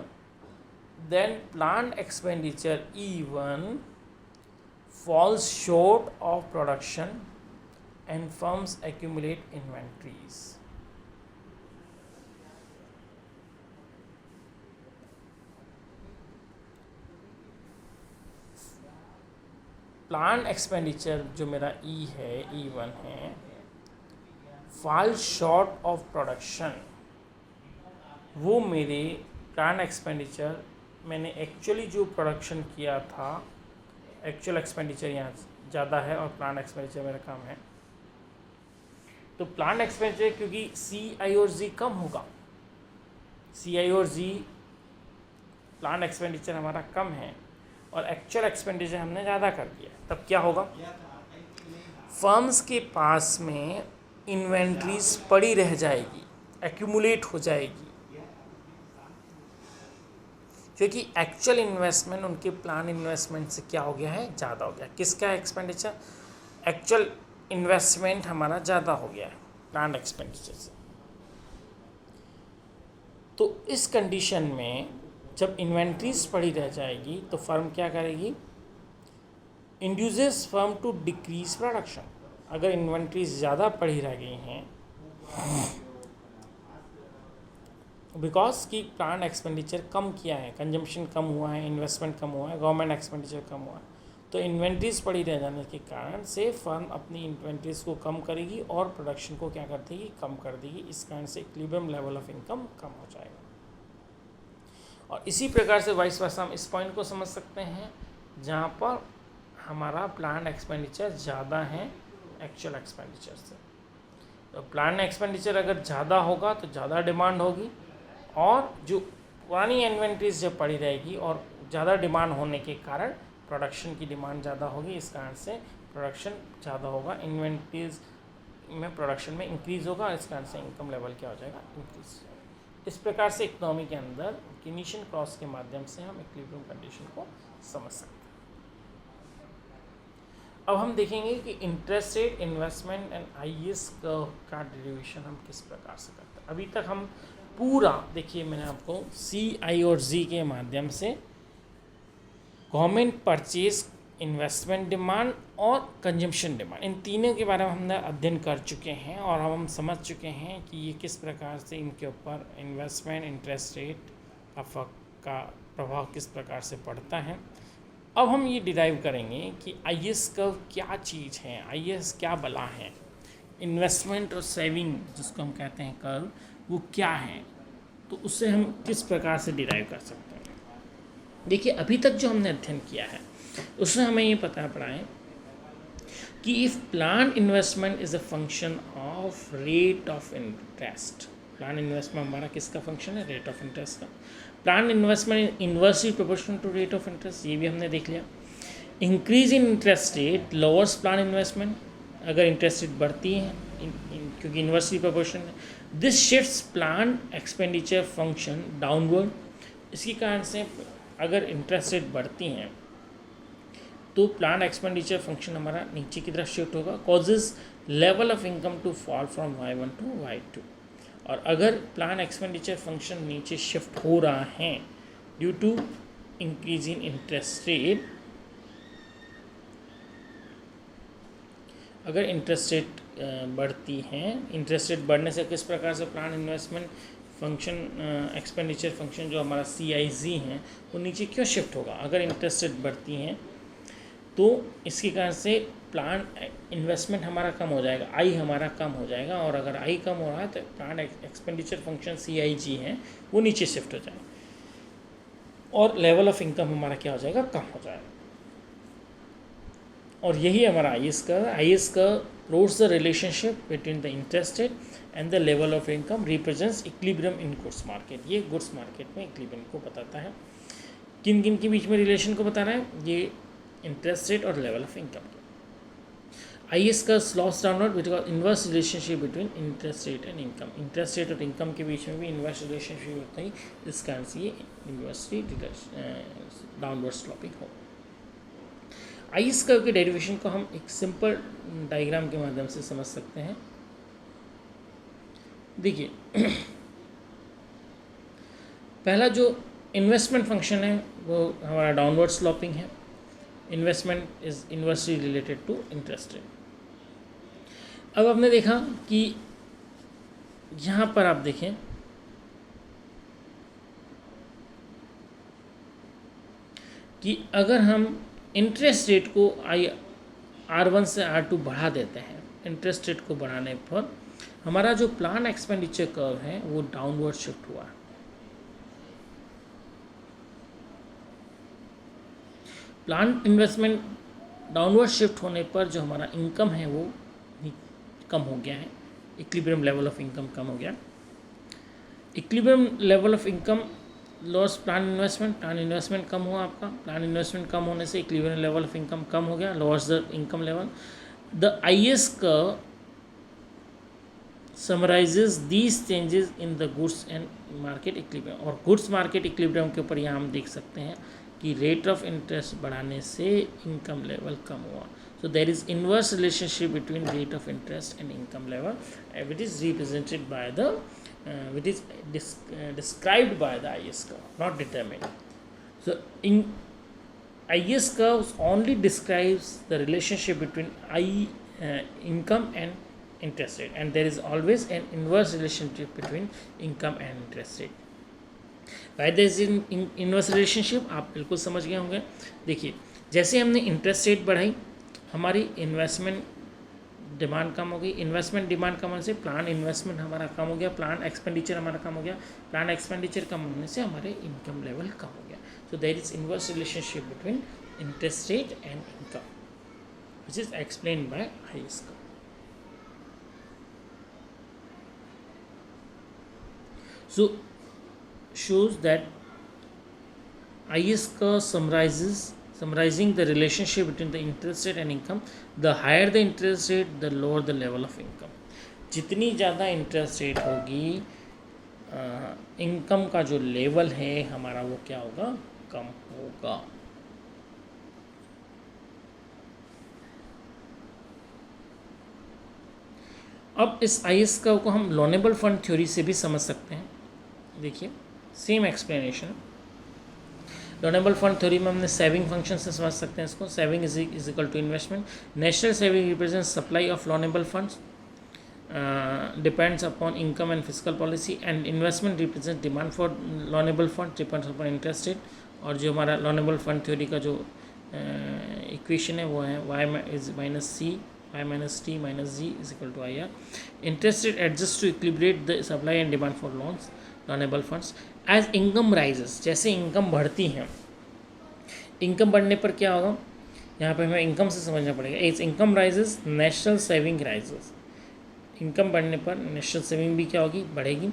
then planned expenditure E1 falls short of production and firms accumulate inventories. Plan expenditure जो मेरा E है, E1 है, फॉल शॉर्ट ऑफ प्रोडक्शन, वो मेरे प्लान एक्सपेंडिचर मैंने actually जो production किया था, एक्चुअल एक्सपेंडिचर यहाँ ज़्यादा है और प्लान एक्सपेंडिचर मेरा कम है। तो प्लान एक्सपेंडिचर क्योंकि C, I और Z कम होगा, C, I और Z प्लान एक्सपेंडिचर हमारा कम है और एक्चुअल एक्सपेंडिचर हमने ज़्यादा कर दिया, तब क्या होगा, फर्म्स के पास में इन्वेंट्रीज पड़ी रह जाएगी, एक्यूमुलेट हो जाएगी, क्योंकि एक्चुअल इन्वेस्टमेंट उनके प्लान इन्वेस्टमेंट से क्या हो गया है, ज़्यादा हो गया। किसका एक्सपेंडिचर, एक्चुअल इन्वेस्टमेंट हमारा ज़्यादा हो गया है प्लान एक्सपेंडिचर से। तो इस कंडीशन में जब इन्वेंट्रीज पड़ी रह जाएगी तो फर्म क्या करेगी, induces firm to decrease production. अगर इन्वेंट्रीज ज़्यादा पड़ी रह गई हैं बिकॉज कि प्लान एक्सपेंडिचर कम किया है, कंजम्पशन कम हुआ है, इन्वेस्टमेंट कम हुआ है, गवर्नमेंट एक्सपेंडिचर कम हुआ है, तो इन्वेंट्रीज पड़ी रह जाने के कारण से फर्म अपनी इन्वेंट्रीज को कम करेगी और प्रोडक्शन को क्या कर देगी, कम कर देगी। इस कारण से इक्विलिब्रियम लेवल ऑफ इनकम कम हो जाएगा। और इसी प्रकार से वाइस वर्सा हम इस पॉइंट को समझ सकते हैं जहाँ पर हमारा प्लान एक्सपेंडिचर ज़्यादा है एक्चुअल एक्सपेंडिचर से। तो प्लान एक्सपेंडिचर अगर ज़्यादा होगा तो ज़्यादा डिमांड होगी, और जो पुरानी इन्वेंट्रीज जब पड़ी रहेगी और ज़्यादा डिमांड होने के कारण प्रोडक्शन की डिमांड ज़्यादा होगी, इस कारण से प्रोडक्शन ज़्यादा होगा, इन्वेंट्रीज में प्रोडक्शन में इंक्रीज़ होगा, इस कारण से इनकम लेवल क्या हो जाएगा, इंक्रीज। इस प्रकार से इकोनॉमी के अंदर केनिशियन क्रॉस के माध्यम से हम इक्विलिब्रियम कंडीशन को समझ सकते हैं। अब हम देखेंगे कि interest rate, investment and IS curve का डेरिवेशन हम किस प्रकार से करते हैं। अभी तक हम पूरा देखिए, मैंने आपको C, I और Z के माध्यम से गवर्नमेंट परचेज, इन्वेस्टमेंट डिमांड और कंजम्पशन डिमांड, इन तीनों के बारे में हमने अध्ययन कर चुके हैं और हम समझ चुके हैं कि ये किस प्रकार से इनके ऊपर इन्वेस्टमेंट इंटरेस्ट रेट का प्रभाव किस प्रकार से पड़ता है। अब हम ये डिराइव करेंगे कि आईएस कर्व क्या चीज़ है, आईएस क्या बला है, इन्वेस्टमेंट और सेविंग जिसको हम कहते हैं कर्व वो क्या है, तो उससे हम किस प्रकार से डिराइव कर सकते हैं। देखिए अभी तक जो हमने अध्ययन किया है उसमें हमें ये पता पड़ा है कि if plan investment is a function of rate of interest, plan investment हमारा किसका फंक्शन है, रेट ऑफ इंटरेस्ट का। Plan investment inversely proportional to rate of interest, ये भी हमने देख लिया। Increase in interest rate lowers plan investment, अगर इंटरेस्ट रेट बढ़ती है क्योंकि इन्वर्सली प्रोपोर्शनल है, this shifts plan expenditure function downward, इसके कारण से अगर इंटरेस्ट रेट बढ़ती हैं तो प्लान एक्सपेंडिचर फंक्शन हमारा नीचे की तरफ शिफ्ट होगा, causes level of income to fall from y1 to y2। और अगर प्लान एक्सपेंडिचर फंक्शन नीचे शिफ्ट हो रहा है due to increase in interest rate, अगर इंटरेस्ट रेट बढ़ती हैं, इंटरेस्ट रेट बढ़ने से किस प्रकार से plan investment function expenditure function जो हमारा CIG है वो नीचे क्यों शिफ्ट होगा। अगर इंटरेस्ट रेट बढ़ती हैं तो इसके कारण से प्लान इन्वेस्टमेंट हमारा कम हो जाएगा, आई हमारा कम हो जाएगा, और अगर आई कम हो रहा है तो प्लान एक्सपेंडिचर फंक्शन CIG है वो नीचे शिफ्ट हो जाएगा और लेवल ऑफ इनकम हमारा क्या हो जाएगा, कम हो जाएगा। और यही हमारा आईएस कर्व है। IS curve plots the relationship between the interest rate and the level of income, represents equilibrium in goods market. ये गुड्स मार्केट में इक्विलिब्रियम को बताता है। किन किन के बीच में रिलेशन को बता रहा है, ये इंटरेस्ट रेट और level of income. IS curve slopes downward because inverse relationship between interest rate and income, interest rate और इनकम के बीच में भी इन्वर्स रिलेशनशिप होता है, इस कारण से ये इन्वर्सली डाउनवर्ड स्लोपिंग हो। आईएस कर्व के डेरिवेशन को हम एक सिंपल डायग्राम के माध्यम से समझ सकते हैं। देखिए पहला जो इन्वेस्टमेंट फंक्शन है वो हमारा डाउनवर्ड स्लोपिंग है। Investment is inversely related to interest rate. अब आपने देखा कि यहाँ पर आप देखें कि अगर हम इंटरेस्ट रेट को R1 से R2 बढ़ा देते हैं, इंटरेस्ट रेट को बढ़ाने पर हमारा जो प्लान एक्सपेंडिचर कर्व है वो डाउनवर्ड शिफ्ट हुआ। प्लान इन्वेस्टमेंट डाउनवर्ड शिफ्ट होने पर जो हमारा इनकम है वो कम हो गया है, इक्विलिब्रियम लेवल ऑफ इनकम कम हो गया। Equilibrium level of income lowers plan investment कम हुआ आपका, प्लान इन्वेस्टमेंट कम होने से इक्विलिब्रियम लेवल ऑफ इनकम कम हो गया, lowers the income level. The IS curve summarises these changes in the goods and market equilibrium. और गुड्स मार्केट इक्विलिब्रियम के ऊपर यहाँ हम देख सकते हैं कि रेट ऑफ इंटरेस्ट बढ़ाने से इनकम लेवल कम हुआ। So there is inverse relationship between rate of interest and income level, which is represented by the which is described by the IS curve, not determined. So in IS curves only describes the relationship between income and interest rate, and there is always an inverse relationship between income and interest rate. Why there is inverse relationship आप बिल्कुल समझ गए होंगे। देखिए जैसे हमने interest rate बढ़ाई हमारी इन्वेस्टमेंट डिमांड कम हो गई, इन्वेस्टमेंट डिमांड कम होने से प्लान इन्वेस्टमेंट हमारा कम हो गया, प्लान एक्सपेंडिचर हमारा कम हो गया, प्लान एक्सपेंडिचर कम होने से हमारे इनकम लेवल कम हो गया। So there is inverse relationship between interest rate and income which is explained by IS curve. So shows that IS curve summarizing the relationship between the interest rate and income. The higher the interest rate, the lower the level of income. जितनी ज़्यादा interest rate होगी income का जो level है हमारा वो क्या होगा, कम होगा। अब इस आईएस कर्व को हम लोनेबल फंड थ्योरी से भी समझ सकते हैं। देखिए same explanation. Loanable fund theory में हमने सेविंग फंक्शन से समझ सकते हैं इसको। Saving is equal to investment. National saving represent supply of loanable funds depends upon income and fiscal policy, and investment represents demand for loanable fund depends upon interest rate। और जो हमारा loanable fund theory का जो equation है वो है y is minus c y minus t minus g is equal to ir। interest rate adjusts to equilibrate the supply and demand for loans loanable funds as income rises। जैसे income बढ़ती है, income बढ़ने पर क्या होगा, यहाँ पे हमें इनकम से समझना पड़ेगा। As income rises national saving rises. Income बढ़ने पर नेशनल सेविंग भी क्या होगी, बढ़ेगी।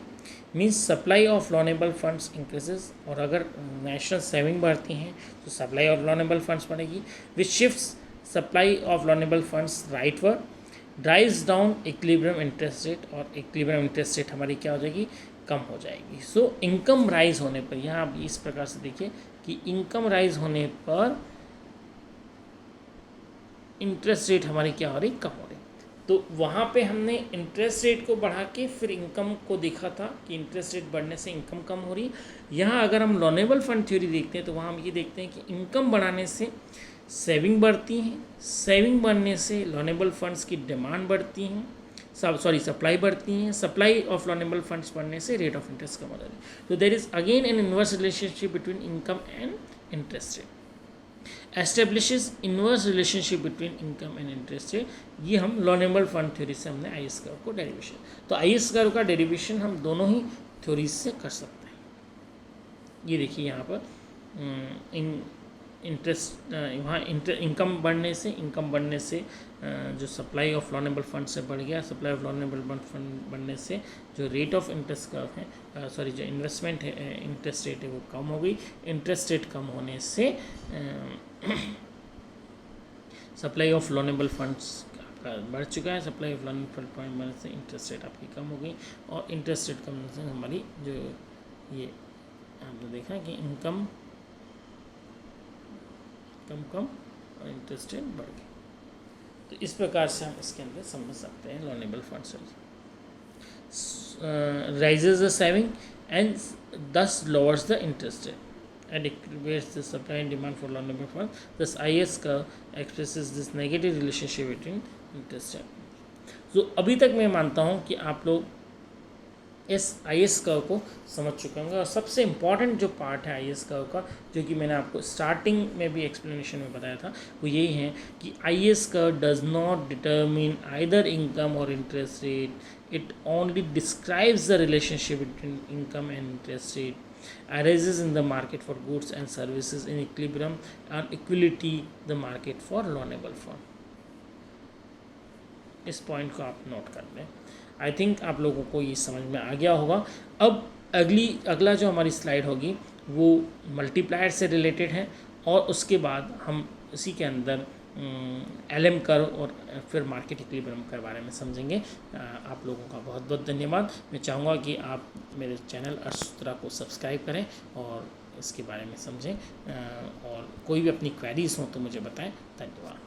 Means supply of loanable funds increases. और अगर नेशनल सेविंग बढ़ती हैं तो सप्लाई ऑफ लोनेबल फंड्स बढ़ेगी, which shifts supply of loanable funds rightward, drives down equilibrium interest rate. और इक्विलिब्रियम इंटरेस्ट रेट हमारी क्या हो जाएगी, कम हो जाएगी। सो इनकम राइज होने पर, यहाँ आप इस प्रकार से देखिए कि इनकम राइज होने पर इंटरेस्ट रेट हमारी क्या हो रही, कम हो रही। तो वहाँ पे हमने इंटरेस्ट रेट को बढ़ा के फिर इनकम को देखा था कि इंटरेस्ट रेट बढ़ने से इनकम कम हो रही। यहाँ अगर हम लोनेबल फंड थ्योरी देखते हैं तो वहाँ हम ये देखते हैं कि इनकम बढ़ाने से सेविंग बढ़ती हैं, सेविंग बढ़ने से लोनेबल फंड्स की डिमांड बढ़ती हैं, सप्लाई बढ़ती हैं, सप्लाई ऑफ लोनेबल फंड्स बढ़ने से रेट ऑफ इंटरेस्ट कम हो जाती है। तो there is again an inverse relationship between income and interest rate. Establishes inverse relationship between income and interest rate. ये हम लोनेबल फंड थ्योरी से हमने आई एस कर्व को डेरिवेशन। तो आई एस कर्व का डेरिवेशन हम दोनों ही थ्योरीज से कर सकते हैं। ये देखिए यहाँ पर इंटरेस्ट वहाँ इनकम बढ़ने से जो सप्लाई ऑफ लोनेबल फंड से बढ़ गया, सप्लाई ऑफ लोनेबल फंड बढ़ने से जो रेट ऑफ इंटरेस्ट कर्व है, जो इन्वेस्टमेंट है इंटरेस्ट रेट है वो कम हो गई। इंटरेस्ट रेट कम होने से सप्लाई ऑफ लोनेबल फंड्स आपका बढ़ चुका है, supply of loanable fund point बढ़ने से इंटरेस्ट रेट आपकी कम हो गई। और इंटरेस्ट रेट कम होने से हमारी जो ये आपने देखा कि इनकम कम और इंटरेस्ट रेट बढ़ गई। तो इस प्रकार से हम इसके अंदर समझ सकते हैं loanable funds raises the saving and thus lowers the interest rate and equilibrates the supply and demand for loanable funds. Thus, IS curve expresses this negative relationship between interest rate। So, अभी तक मैं मानता हूँ कि आप लोग इस IS curve को समझ चुके होंगे। और सबसे इम्पॉर्टेंट जो पार्ट है IS कर्व का, जो कि मैंने आपको स्टार्टिंग में भी एक्सप्लेनेशन में बताया था, वो यही है कि IS curve does not determine either income or interest rate. It only describes the relationship between income and interest rate arises in the market for goods and services in equilibrium and equality the market for loanable fund। इस point को आप note कर लें। I think आप लोगों को ये समझ में आ गया होगा। अब अगला जो हमारी स्लाइड होगी वो मल्टीप्लायर से रिलेटेड है, और उसके बाद हम इसी के अंदर LM कर्व और फिर मार्केट इक्विलिब्रियम के बारे में समझेंगे। आप लोगों का बहुत बहुत धन्यवाद। मैं चाहूँगा कि आप मेरे चैनल अर्थसूत्रा को सब्सक्राइब करें और इसके बारे में समझें, और कोई भी अपनी क्वेरीज हो तो मुझे बताएं। धन्यवाद।